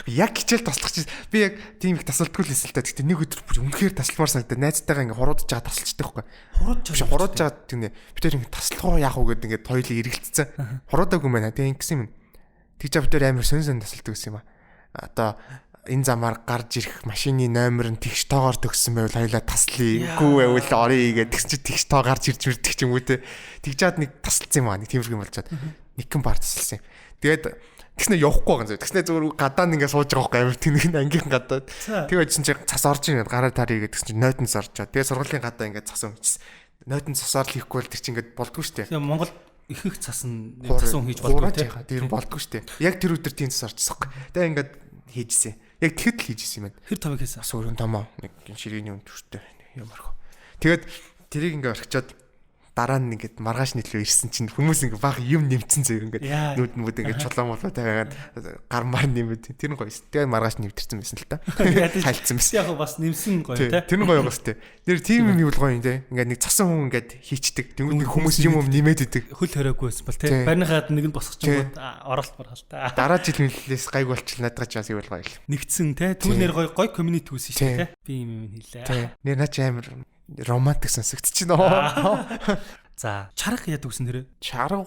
B: яг хичээл таслах чинь би яг тийм их тасалдгүй л эсэлтэй. Гэхдээ нэг өдөр бүр үнэхээр тасалмаар санагдаа. Найзтайгаа ингээ хуруудж байгаа тасалчдаг байхгүй. Хуруудж байгаа тийм нэ. Би тэр ингээ таслах уу яах уу гэдэг ингээ хоёулаа эргэлцсэн. Хуруудаагүй мэнэ. Тэгээ ингэсэн юм. Тэгж би тэр амар сонь тасалдаг гэсэн юм аа. Одоо энэ замаар гарч ирэх машины номер нь тэгш тоогоор төгссөн байвал хоёулаа таслая. Үгүй байвал оръё гэдэг тэгс чи тэгш тоо гарч ирж мэрдэг ч юм уу те. Тэгжээд нэг тасалсан юм аа. Нэг тиймэрхүү юм болчоод нэгэн бар тасалсан юм. Тэгээд тэгснэ явахгүй байгаа юм. Тэгснэ зүгээр гадаа ингээ сууж байгаа байхгүй амар тэнэг ангийнхан гадаа. Тэгээд чинь цас орж ирээд гараа тарья гэдэг чинь нойтон зарчаа. Тэгээд сургуулийн гадаа ингээ цас өмчсөн. Нойтон цасаар л хийхгүй бол тэр чинь ингээ болдгоо штэ.
A: Тэгээд Монгол их цас нь цасан хийж болдгоо те.
B: Тэр болдгоо штэ. Яг тэр өдөр тийм цас орчихсон. Тэгээд ингээ хийжсэн. Яг тэгэхэд л хийжсэн юм байна.
A: Хэр томыг хийсэн?
B: Асуурын томоо. Нэг ширээний үн төртөө ямарх. Тэгээд тэрийг ингээ орчоод дараа нь ингээд маргааш нийтлүү ирсэн чинь хүмүүс ингээ баг юм нэмцэн зөө ингээд нүүд ингээд чулуун болоо тавиагаад гар мар нэмээд тэр нь гоё. Тэгээд маргааш нэвтэрсэн байсан л та. Хайлтсан байсан.
A: Яг бас нэмсэн гоё те.
B: Тэр нь гоё бас те. Тэр тийм юм юу гоё юм те. Ингээд нэг цасан хүн ингээд хийчдэг. Тэнгүүд нэг хүмүүс юм нэмээд идэг.
A: Хөл хориогүй байсан бол те. Барийнхаад нэг нь босгоч юм оролт бархал та.
B: Дараа жил мэлээс гайг болчихл надад ч бас юу гоё л.
A: Нэгдсэн те. Түүнэр гоё community үүсэн шүү те. Би юм хийлээ.
B: Нэр наа чи амар романтик сонсогдчихно.
A: За, чарга яд үсэн тэрэ?
B: Чарга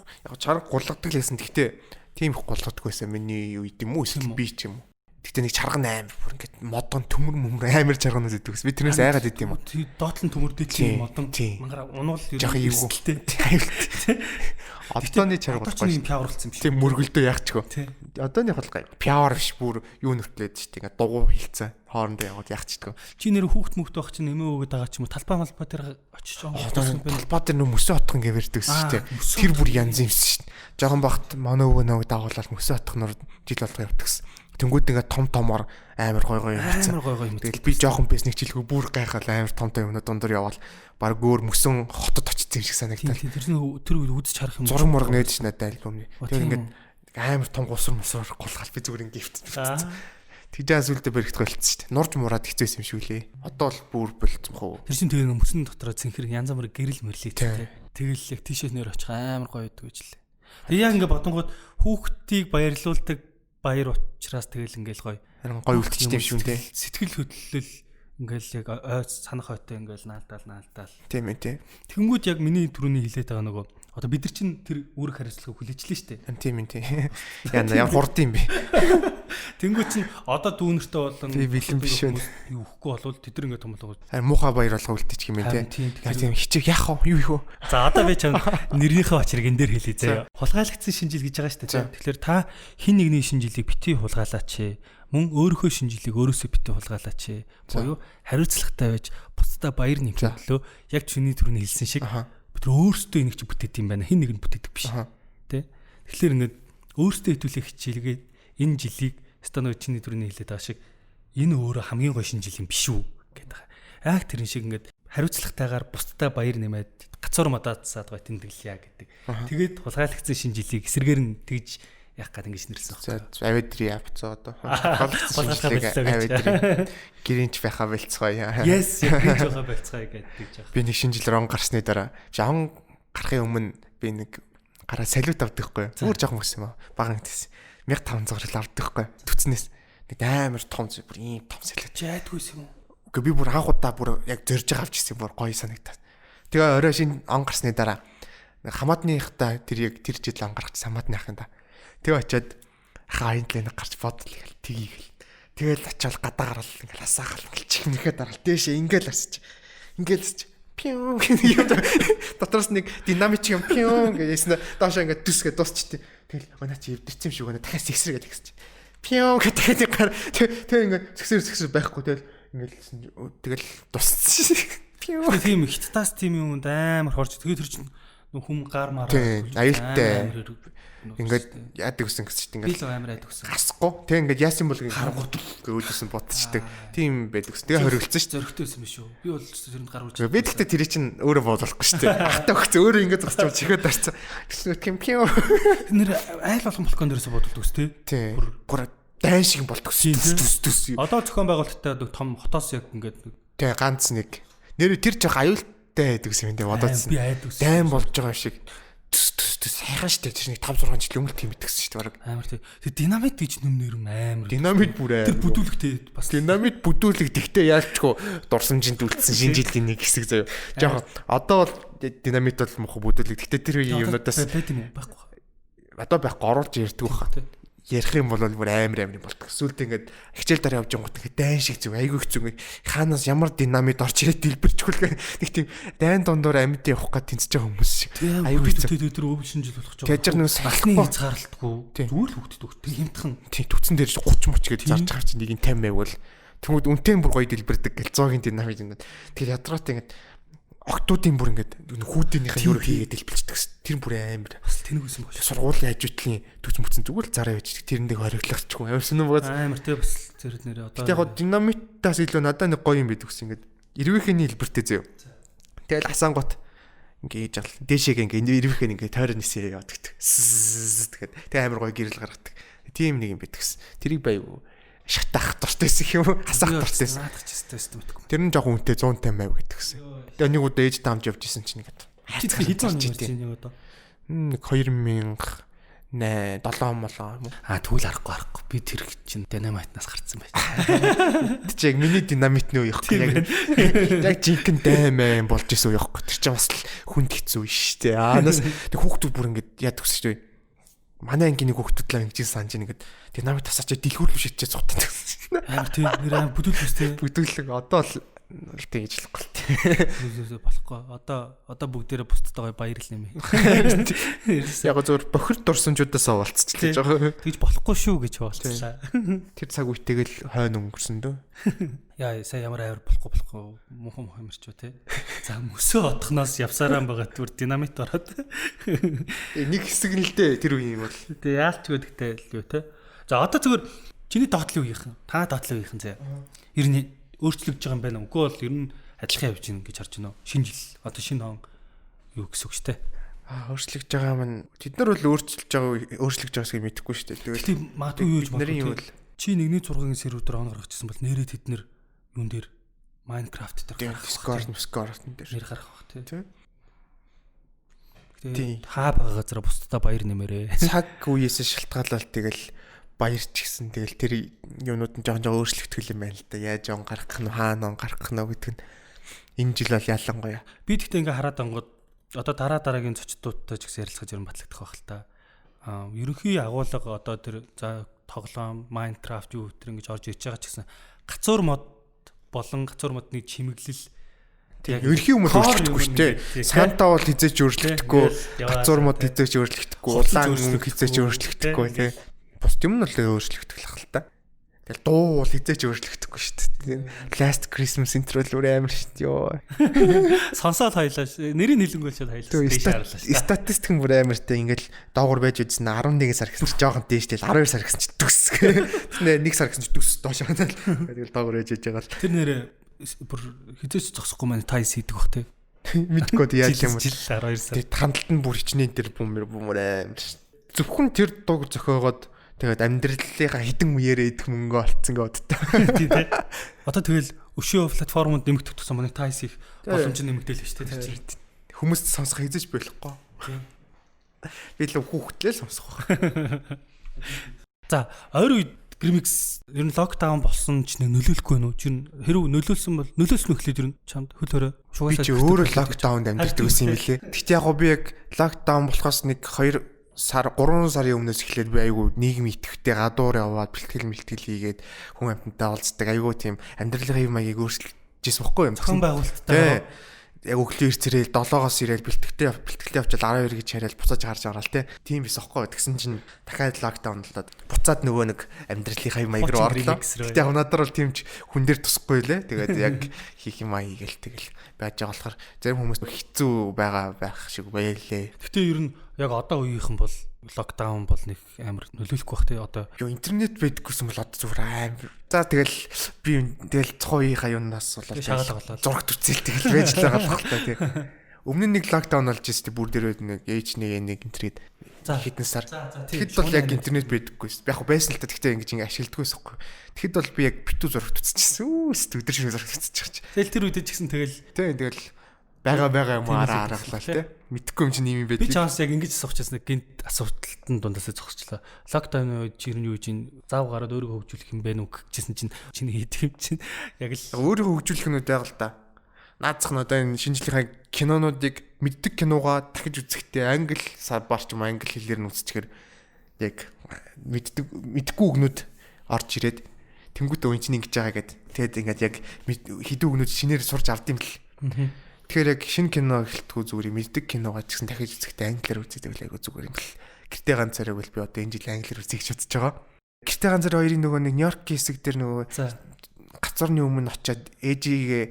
B: гулгадаг л байсан. Гэхдээ тийм их гулгадаг байсан. Миний юу юм уу? Эсвэл би ч юм уу. Гэхдээ нэг чарга амар бүр ингээд модон төмөр амар чарганууд идэв гэсэн. Би тэрнээс айгаад идэв юм уу?
A: Доотлон төмөрдөд тийм модон мангара унуул
B: жоох эвгэлтэй. Одооны чарга
A: бол гоё пиаварлцсан биш.
B: Тийм мөргөлдөө яахчгүй. Одооны бол пиавар биш бүр юу нөтлээд шүү дээ. Ингээд дугуй хилцээ. Хоорондоо яваад яахчдаг.
A: Чи нэр хүүхд мөхт байх чинь нэмээ өгöd байгаа ч юм уу талбай малбай дээр очиж байгаа.
B: Талбай дээр нөө мөсөө отхон гэвэрдэг шүү дээ. Тэр бүр янз юм шүү дээ. Жохон багт манай өвөө нэг дагуулаад мөсөө отхоноор жил болго явдагсан. Тэнгүүд ингээд том томор амар гой
A: юмцсан. Амар гой юм.
B: Тэгэл би жоохон бэс нэг жилгүй бүр гайхал амар том юмнууд дундор яваал баг өөр мөсөн хотод очсон юм шиг санагдал.
A: Тэр үзэж харах юм.
B: Зураг мураг нээдэж надад альбомны. Тэр ингээд амар том гусар мусаар гулгаал би зүгээр ингээд гифт. Тэгжээс үлдээ бэрхт голцсон шүү дээ. Нурж мураад хэцүүсэн юм шүү лээ. Одоо л бүр болцсон хөө.
A: Тэр чинь тэгээ мөсөн дотроо цэнхэр янз бүрийн гэрэл мэрлээ тий. Тэгэл яг тийшээс нэр очих амар гоё байдаг гэж лээ. Тэгээ яг ингээд бодонгууд хүүхдийг баярлуулдаг баяр учраас тэгэл ингээл гоё.
B: Харин гоё үлдчихсэн юм шүү дээ.
A: Сэтгэл хөдлөл ингээл яг санах ойтой ингээл наалдаал.
B: Тийм ээ тий.
A: Тэнгүүд яг миний түрүүний хэлээд байгаа нөгөө одоо бид нар чинь тэр үүрэг хариуцлагыг хүлээжлээ шүү дээ.
B: Тийм ээ тий. Яа хурд юм бэ.
A: Тэнгүүд чинь одоо дүүнэртэй болон
B: бэлэн биш үү.
A: Юу өгөхгүй болвол тэд нар ингээд том болгоо.
B: Харин муухай баяр болгоо үлдчих юм ээ тий. Тийм хичээх яах вэ? Юу юу.
A: За одоо би чам нэрнийхээ очрыг энэ дээр хэлье заяа. Хулгайлагдсан шинэ жил гэж байгаа шүү дээ. Тэгэхээр та хин нэгний шинэ жилийг битгий хулгайлаач. Мөн өөрийнхөө шинэ жилийг өөрөөсөө битгий хулгайлаач. Буюу хариуцлагатай байж бусдаа баяр нэмэх төлөө яг чиний түрүүний хэлсэн шиг бид өөрсдөө энийг чи бүтээд юм байна. Хин нэг нь бүтээдэг биш. Тэ? Тэгэхээр ингээд өөрсдөө хитүүлэх хичээлгээд энэ жилийг станог чиний түрүүний хэлээд байгаа шиг энэ өөрөө хамгийн гоё шинэ жил юм биш үү гэдэг. Яг тэрэн шиг ингээд хариуцлагатайгаар бусдаа баяр нэмээд гацуур мадаацаад гоё тэмдэглэе гэдэг. Тэгээд хулгайлагдсан шинэ жилийг эсэргээр нь тэгж яг гад ингэж нэрсэн байна.
B: За авидрий авцаа одоо. Авидрий гэрэнч байхаа болцгоё.
A: Yes, гэрэнч байхаа болцгоё гэдэг.
B: Би нэг шинэ жилээр он гарсны дараа он гарахын өмнө би нэг гараа салют авдаггүй. Өөр жоохон өссөн юм аа. Баган гэсэн. 1500 л авдаггүй. Түцнээс нэг амар том зү бүр ийм том салют.
A: Жайдгүйс юм уу?
B: Үгүй би бүр анх удаа бүр яг зорж байгаа авч ирсэн бүр гоё санагдаад. Тэгээ орой шинэ он гарсны дараа хамаатныхтай тэр яг тэр жил он гаргач хамаатныхын да. Тэгээ очиод хааин л нэг гарч бодол ихэл тгийгэл. Тэгэл очиод гадаа гарал ингээл хасаахал чихнэхээ дараал дээшээ ингээл асч. Ингээл асч. Пиу дотроос нэг динамик юм пиу гэсэн доошоо ингээд дүсгээ дуусчихдээ. Тэгэл өнөө чи эвдэрсэн юм шиг өнөө дахиад сэгсэр гэдэг гэсэн чи. Пиу гэдэг гар тэг ингээд сэгсэр байхгүй тэгэл тусцсан. Пиу
A: тийм хиттаас тийм юмд амар хорж. Тэгээ тэр чинь Хүм гар мараа.
B: Аюултай. Ингээд яадаг гэсэн чинь
A: ингээд би л амар яадаг гэсэн.
B: Гасахгүй. Тэг ингээд яасан бол ингээд өөдөөсөн бодчихдаг. Тийм байдаг гэсэн. Тэгээ хориглцсон шүү.
A: Зөрөгтэйсэн биш үү? Би бол тэрэнд гар үрж.
B: Би тэгтээ тэр чинь өөрөө боолохгүй шүү дээ. Хатаа өгч өөрөө ингээд зогсож чихээд дарцсан. Тэгсэн кемпио.
A: Нэр айл болгон балкон дээрээс бодолдог ус тий.
B: Бүр дайн шиг болтгосон. Төс.
A: Одоо зохион байгуулалттай том хотоос яг ингээд
B: тий ганц нэг. Нэр тэр жоох аюултай байдаг юм даа бодоодсэн.
A: Би айдаг ус.
B: Дайн болж байгаа шиг. Сайхан штэ тэр нэг 5 6 жил өнгө тийм идэгсэн штэ баг.
A: Амар тий. Тэр динамит гэж нүм нэр юм амар.
B: Динамит бүр
A: амар. Тэр бүдүүлэгтэй бас
B: динамит бүдүүлэг тэгтээ яалчгүй дурсамжинд үлдсэн шинэ жилийн нэг хэсэг заяа. Жаахан одоо бол динамит бол мохо бүдүүлэг. Тэгтээ тэр үеийн юмнуудаас
A: байт юм уу? Байхгүй.
B: Одоо байхгүй оруулж ярьдаг баха. Ярих юм бол бүр амар болдог. Сүүлдээ ингээд хичээл дараа явж байгаа гот ингээд дайн шиг зүг айгүй их зүг хаанаас ямар динамит орж ирээд дэлбэрчгүүлгээ нэг тийм дайн дондор амьд явах гэж тэнцэж байгаа хүмүүс шиг
A: айгүй тэр өвөл шинжил болох ч
B: яаж нэг
A: салхны хязгаарлалтгүй зүгээр л хөвгдөд тийм хямдхан
B: тийм түцэн дээр 30 моч гэж зарж байгаа чинь нэг нь 50 байвал тэгмүүд үнтэй бүр гоё дэлбэрдэг гэл 100-ийн динамит юм. Тэгэхээр ядраатай ингээд октоудын бүр ингээд хүүтийнх нь юу хийгээд дэлбэлцдэг. Тэр бүр амар
A: бас тэнэгсэн болов.
B: Сургуулийн хажуутлын төч мөцөн зүгээр л зараа явж тэрэндээ хориглохчгүй. Ямарсан юм бод.
A: Амар тий бас зэрэг нэрээ одоо.
B: Яг динамитаас илүү надад нэг гоё юм байдаг гэсэн ингээд эрвээхний хэлбэртэй зөө. Тэгэл асаангот ингээд хийж авал дээшээ ингээд эрвээхэн ингээд тойрон нисээ явдаг. Тэгээд тэг амар гоё гэрэл гаргадаг. Тийм нэг юм байдаг гэсэн. Тэрийг баяв шатаах дуртайсэн юм. Хасаах дуртайсэн.
A: Наадах чистэ мэдгүй.
B: Тэр нь жоох үнэтэй 150 байв гэдэг гэсэн. Тэгээ нэг удаа ээж таамж явж исэн чинь ингээд.
A: Хэдэн он одоо?
B: Нэг 2000 7 молоо юм уу?
A: Тэгвэл арахгүй. Би тэр чинь динамитнаас гарцсан байж.
B: Тэг яг миний динамитны үе явахгүй яг жинхэнэ даймаа болж исэн үе явахгүй. Тэр чинь бас хүнд хэцүү шүү дээ. Аанаас тэг хүүхдүүд бүр ингээд яадаг гэсэн шүү дээ. Манай ангийн нэг хүүхдүүд л ингэж санаж ингээд динамит тасаач дэлгүүрлүү шидчээ цугтаад гэсэн.
A: Амар тийм нэр аим бүдүүлвэстэй.
B: Бүдүүлэг одоо л тэгж болохгүй.
A: Болохгүй. Одоо бүгдээрээ бусдад гоё баярлал юм.
B: Яг зөв бохир дурсамжуудаас овалцчихлээ жоо.
A: Тэгж болохгүй шүү гэж болчихлаа.
B: Тэр цаг үетэйгэл хойно өнгөрсөн дөө.
A: Яа сая ямар авир болохгүй муухай мөрч үү те. За мөсөө отхноос явсараа байгаа түр динамит ороод.
B: Нэг хэсэг нь л дээ тэр үеийн бол.
A: Тэ яалч гэдэгтэй л юу те. За одоо зүгээр чиний доотлын үеийнхэн та доотлын үеийнхэн заяа. Ер нь өөрчлөгдөж байгаа юм байна уу? Үгүй бол ер нь адилхан явж гин гэж харж байна уу? Шинэ жил одоо шинэ он юу гэсэн үг шүү дээ.
B: Өөрчлөгдөж байгаа маань бид нар бол өөрчлөгдөж байгааг мэдэхгүй шүү дээ.
A: Тэгэл магадгүй юу гэж бодлоо. Чи 1-ний 6-гийн сервер он гаргачихсан бол нэрээ тэд нэр юун дээр Minecraft дээр
B: Discord дээр
A: нэр гарах бах тий. Тэгээ хаа байгаа газараа бусдаа баяр нэмэрээ.
B: Цаг үеэс шалтгаалал тэгэл баярч гисэн тэгэл тэр юунууд нь жоохон өөрчлөгдөх юм байна л да. Яаж он гаргах нь хаана он гаргах нь гэдэг нь энэ жил бол ялангуяа. Би тэгтээ ингээ хараад ангууд одоо дараагийн зочдуудтай ч гэсэн ярилцах юм батлагдах байх л та. Ерөнхий агуулга одоо тэр за тоглоом Minecraft юу тэр ингэж орж ирж байгаа ч гэсэн гацуур мод болон гацуур модны чимэглэл яг ерөнхий хүмүүс өөрчлөгдөхгүй шүү дээ. Санта бол хизээч өөрчлөгдөхгүй, гацуур мод хизээч өөрчлөгдөхгүй, улаан мөнгө хизээч өөрчлөгдөхгүй тий. Бус юм нь л өөрчлөгдөх л хэл та. Тэгэл дуу бол хизээч өөрчлөгдөхгүй шүү дээ. Last Christmas intro л амар шүү дээ ёо. Сонсоод хоёлаа нэрийн хэлэнгүй шууд хоёлаа шаарлаа шүү. Статистик нь бүр амар тий. Ингээл доогуур байж үзсэн 11 сар гэсэн чи жоохон дээштэй 12 сар гэсэн чи төс. Тэснэ 1 сар гэсэн чи төс доош ханаа л. Тэгэл доогуур байж байгаа л. Тэр нэрээ бүр хизээч зогсохгүй маань тайс хийдэг бах тий. Мэдгүй яаж юм бол жил 12 сар. Тэр хандлт нь бүр хичнээн тэр бүүмэр амар шүү. Зөвхөн тэр дуг зохиогоод тэгээд амьдралынхаа хідэн үеэрээ идэх мөнгө олцсон гэдэг тий тий. Одоо тэгэл өшөө платформонд нэмэгдэх тусам монетайз хийх боломж нэмэгдээл шүү дээ тэр чинь. Хүмүүст сонсох хязгаарч болохгүй. Би л хүүхдлээ сонсох байх. За ойр үед Grimix ер нь локдаун болсон ч нөлөөлөхгүй нөө чинь хэрв нөлөөлсөн бол нөлөөлсөн нөхлөд ер нь чамд хөл хорой шугасаа би ч өөрөө локдаунд амьдардаг гэсэн юм билээ. Гэхдээ яг би яг локдаун болохоос нэг 2 сар 3 сарын өмнөөс эхлээд би айгүй нийгэм итгэвтэй гадуур яваад бэлтгэл хийгээд хүн амьтантай уулздаг айгүй тийм амьдралын хэв маягийг өөрчлөжсэн бохгүй юм. Зохион байгуулалттай. яг өглөө ирцэрэл 7-оос ирээл бэлтгэлтэй явчаад 12 гэж яриад буцааж гарч байгаа л те. Тийм биш аахгүй. Тэгсэн чинь дахиад локдаун болоод буцаад нөгөө нэг амьдралынхаа маяг руу орлоо. Гэтэ яг надад бол тиймч хүн дээр тусахгүй лээ. Тэгээд яг хийх юм аа хийгээл тэгэл байж байгаа болохоор зарим хүмүүс хэцүү байгаа байх шиг байлээ.
A: Гэтэ ер нь яг одоо үеийнхэн бол локдаун бол нэг амар нөлөөлөхгүй бах те одоо.
B: Юу интернет байдаггүйсэн бол одоо зүгээр амар. За тэгэл би тэгэл цохоо үеийнхаа юунаас болоод зураг төцөл тэгэл байж л байгаа л та тий. Өмнө нь нэг локдаун болж ирсэн бүр дээрээ нэг H1N1 интернет хитэн сар. Тэгэхэд бол яг интернет байдаггүйс. Яг байсан л та гэхдээ ингэ ашигладаггүйс байхгүй. Тэгэхэд бол би яг битүү зураг төцчихсэн. Үст өдөр шиг зураг төцчих.
A: Тэгэл тэр үед ч гэсэн
B: тэгэл байгаа юм арааглаа тий. Мэдхгүй юм чинь юм байдаг.
A: Би чаас яг ингэж асуухчихсан гинт асуудалтын дундаас зогсчлаа. Локдауны үед чинь юу чинь заав гараад өөрийгөө хөгжүүлэх юм бэ нүг гэжсэн чинь чиний хийдэг юм чинь яг л
B: өөрийгөө хөгжүүлэх нь байга л да. Наацх нь одоо энэ шинжлэлийн кинонуудыг мэддэг киногаа дахиж үзэхдээ англи сабар ч юм англи хэлээр нь үзчихээр яг мэдхгүй үгнүүд орж ирээд тэнгуүтээ өн чинь ингэж байгаа гэд. Тэгэд ингээд яг хэдэн үгнүүд шинээр сурж авд юм л. Тэгэхээр яг шинэ кино эхэлтгүү зүгээр мэддэг киногаа ч гэсэн дахиж үзэхдээ англиар үзээд байл айгу зүгээр юм бэл. Гэртээ ганц царайг бол би одоо энэ жил англиар үзье гэж бодож байгаа. Гэртээ ганц царай хоёрын нөгөө нэг Нью-Йоркийн хэсэг дээр нөгөө гацуурны өмнө очиад ээжигээ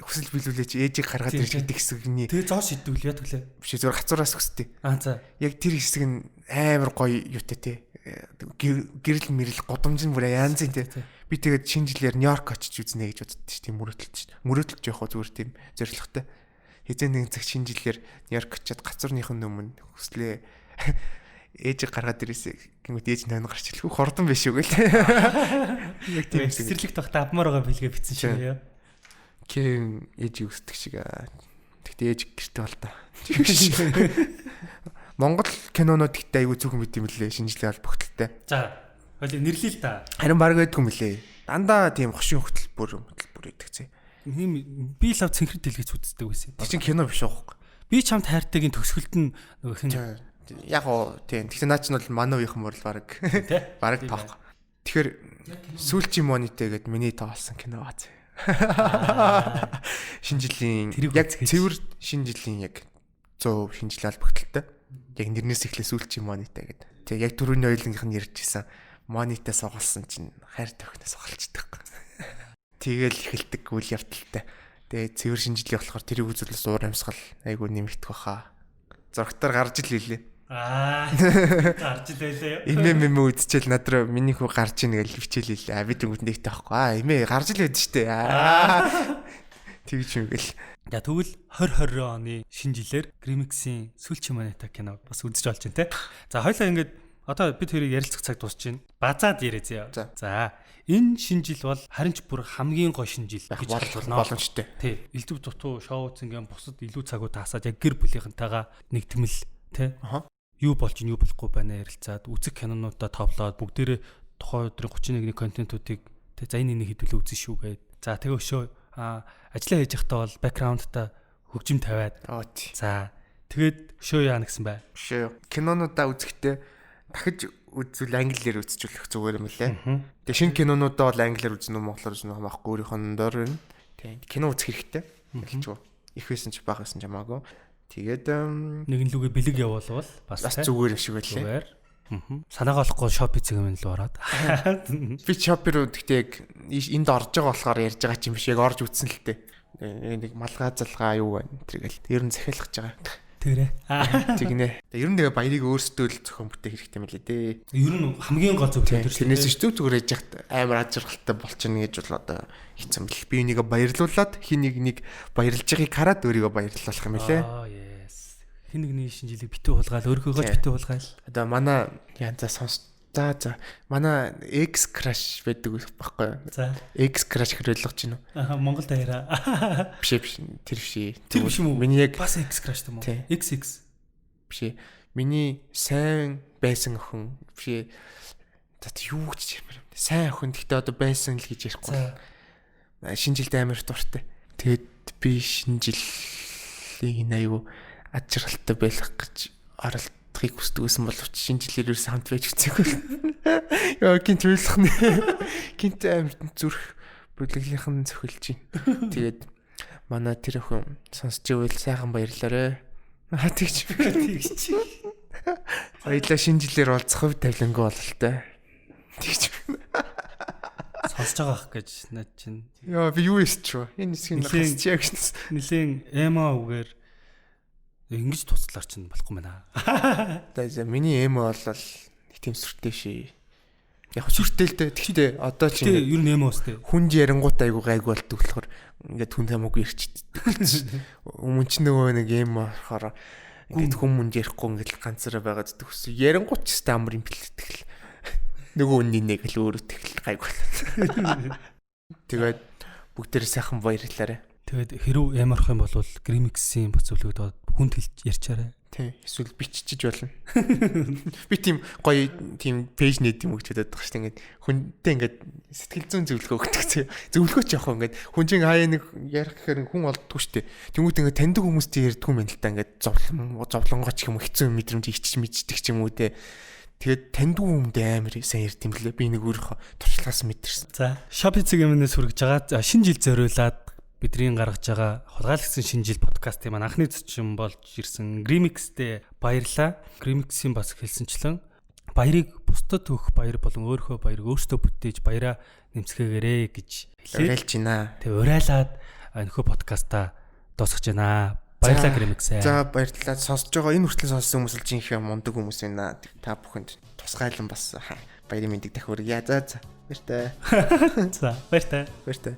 B: хүсэл биелүүлээч ээжийг гаргаад ирж гэдэг хэсэгний.
A: Тэгээ зоо шидвэл яа төлөө.
B: Биш зүгээр гацуураас өстэй.
A: За.
B: Яг тэр хэсэг нь амар гоё юутай те. Гэрэл мэрэл годомж нь бүр янзын те. Би тэгээд шинэ жилээр Нью-Йорк очиж үзнэ гэж боддоо ш. Тийм мөрөөдөлж явах зүгээр тийм зоригтой. Хизээ нэгэн цаг шинэ жилээр Нью-Йорк очиад гацуурныхын өмнө хүслээ ээжийг гаргаад ирээсэй гэмэд ээж нойн гарч хэлэхгүй хордон биш үү гэл. Яг тийм
A: цэцэрлэг тогтоо авмаар байгаа билгээ битсэн шиг яа.
B: Кэм ээжийг өсдөг шиг. Тэгтээ ээж гэртээ бол та. Монгол кинонууд ихтэй аягүй зөвхөн мэт юм лээ шинжилгээ холбогдолтой.
A: За, хоёул нэрлэе л да.
B: Харин баг байдгүй юм лээ. Дандаа тийм хошин хөтөлбөр идэх зэ.
A: Би лав цэнхэр дэлгэц үздэг байсан.
B: Тэр чинь кино биш аахгүй.
A: Би чамд хайртайгийн төгсгөлт нь нөгөө хин
B: яг оо тийм. Тэгэхээр наа чинь бол манай үеийнхэн бол баг тоох. Тэгэхээр сүүлчийн монитэй гээд миний тоолсон кино бааз. Шинэ жилийн яг цэвэр шинэ жилийн яг 100% шинжилгээ холбогдолтой. Яг нэрнээс эхлээ сүүлчийн монитэй гээд. Тэгээ яг түрүүний ойлонгийнх нь ярьжсэн. Монитэй сугалсан чинь хайр тохиноос сугалцдаг. Тэгэл эхэлдэг үйл явдалтай. Тэгээ цэвэр шинжилгээ болохоор тэрийг үзүүлээс уур амьсгал айгүй нэмэгдэх баха. Зургатаар гарч ил хэлээ.
A: Гарч ил байлаа.
B: Имэм үзчихэл надраа миний хүү гарч ийн гэж хичээл хэлээ. Би тэнгууд нэгтэй байхгүй. Имэ гарч ил байд штэ. Тэгж юм гэл.
A: За тэгвэл 2020 оны шинэ жилээр Grimix-ийн сүүлчийн монита кино бас үзэж болж байна те. За хоёлаа ингээд одоо бид хоёрыг ярилцах цаг дуусч байна. Базаад яриа зөө. За энэ шинэ жил бол харин ч бүр хамгийн гоё шинэ жил гэж болно.
B: Боломжтой.
A: Тий. Элдв дутуу шоу үзэнгийн бусад илүү цагууд таасаад яг гэр бүлийнхэнтэйгээ нэгтгэмэл те. Юу болж юу болохгүй байна ярилцаад үзэг кинонуудаа товлоод бүгдээрээ тухайн өдрийн 31-ний контентуудыг те за энэ хэдүүлээ үзэн шүү гээд. За тэгээ өшөө ажиллаа хийж байхдаа бол бэкграундтай хөгжим тавиад. За тэгээд шоу яана гэсэн бай.
B: Шоу кинонуудаа үзэхдээ дахиж үзвэл англиар үзчихүүлэх зүгээр юм лээ. Тэгээ шинэ кинонуудаа бол англиар үзнэ үү монголоор үзнэ үү хамаахгүй өөрийнхөө доор байна. Тийм кино үзэх хэрэгтэй. Хэлчихв. Их байсан ч бага байсан ч хамаагүй. Тэгээд
A: нэгэн лүгээ бэлэг явуулвал бас
B: зүгээр шиг байлээ.
A: Санаагаа олохгүй шопи цэгийн л ороод.
B: Би шопи руу гэхдээ яг энд орж байгаа болохоор ярьж байгаа ч юм биш яг орж үтсэн л тээ. Нэг малгай залгаа юу байна тэргээл ер нь захиалгаж байгаа.
A: Тэрэ.
B: Тэгнэ. Ер нь тэгээ баярыг өөрсдөө л зохион бүтээх хэрэгтэй мэлээ дээ.
A: Ер нь хамгийн гол зөв тэр.
B: Тэрнээс ч зүгээр яж яхад амар ажиргалтай болчихно гэж бол одоо хийцэн бэл. Би энийг баярлуулад хин нэг баярлж байгааг хараад өөрийгөө баярлуулах юм лээ.
A: Хин нэгний шинэ жилийг битүү хулгаал өөрийгөө битүү хулгаал.
B: Одоо манай янзаа сонсч за манай X crash байдаг байхгүй юу?
A: За.
B: X crash хэрэглэж байна уу?
A: Монгол даяараа.
B: Биш тэр биш.
A: Тэр биш юм уу?
B: Миний яг
A: бас X crash юм уу? XX.
B: Биш. Миний сайн байсан охин биш. За юу гэж юм бэ? Сайн охин гэхдээ одоо байсан л гэж ярихгүй. Шинэ жилд амар дуртай. Тэгээд би шинэ жилийн аюу ажиргалтай байх гэж оролдохыг хүсдэгсэн боловч шинэ жилээр ерөөс хамт байж үзээгүй. Яа гинт үйлэх нэ. Гинт амарт зүрх бүлэглийнхэн цохилж байна. Тэгээд Манай тэр охин сонсч ивэл сайхан баярлалаа. Тэгж
A: Тэгж.
B: хоёлаа шинэ жилээр уулзах хөв тавилангүй бололтой. Тэгж.
A: Сонсож байгаа ах гэж над чинь.
B: Яа би юу хийсч вэ? Энэ хэсгийг хасч яа гэсэн.
A: Нилийн эмо үгээр ингэж туслаар чинь болохгүй байна.
B: За миний эмо болол нэг тийм сүртэй шээ. Яг сүртэй л дээ. Тэгтээ одоо ч
A: ингэ ер нь эмо өстэй.
B: Хүн ярингууд айгу гайг болдог болохоор ингээд хүн тамаагүй ирчихдээ. Өмнө ч нөгөө нэг эмо болохоор ингээд хүмүүнд ярихгүй ингээд ганцаараа байгаад төсөө. Ярингууд ч гэсэн амар юм бэлтгэл. Нөгөө үнний нэг л өөрөө тэгэл гайг болоо. Тэгээд бүгдээрээ сайхан баярлалаа. Тэгээд
A: хэрв ямарх юм бол Grimix-ийн боцвлогод хүнд хэлж ярьчаарай.
B: Тий, эсвэл бичиж болно. Би тийм гоё тийм пэйж нэт юм гэж бодоод байгаа шүү дээ. Ингээд хүнтэй ингээд сэтгэл зүйн зөвлөгөө өгдөг зөө. Зөвлөгөөч явах ингээд хүн чинь хаяа нэг ярих гэхээр хүн олддгүй шүү дээ. Тэнгүүд ингээд таньдаг хүмүүстэй ярьдгүй юм л та ингээд зовлонгоч юм хэцүү мэдрэмж ичж мэддэг ч юм уу те. Тэгээд таньдаг хүмүүдээ амар сайн ярьд юм лээ. Би нэг өөрийнхөө туршлагаас мэдэрсэн.
A: За, Shopee цэгийн хүргэж байгаа шинэ жил зориулаад бидний гаргаж байгаа хулгайлагчсан шинэ жил подкастын маань анхны зочин болж ирсэн Grimix-тэй баярлаа. Grimix-ийн бас хэлсэнчлэн баярыг бусдад өгөх баяр болон өөрийнхөө баярыг өөртөө бүтээж баяраа нэмсгээгээрэй гэж
B: хэлж байна.
A: Тэг урайлаад нөхөө подкастаа дуусгаж байна. Баярлалаа Grimix-ээ.
B: За баярлалаа. Сонсож байгаа энэ хүртэл сонссон хүмүүс л жинхэнэ мундаг хүмүүс байна. Та бүхэнд тусгайлан бас баярын мэндийг дахиургая. За баяртай.
A: За баяртай.
B: Баяртай.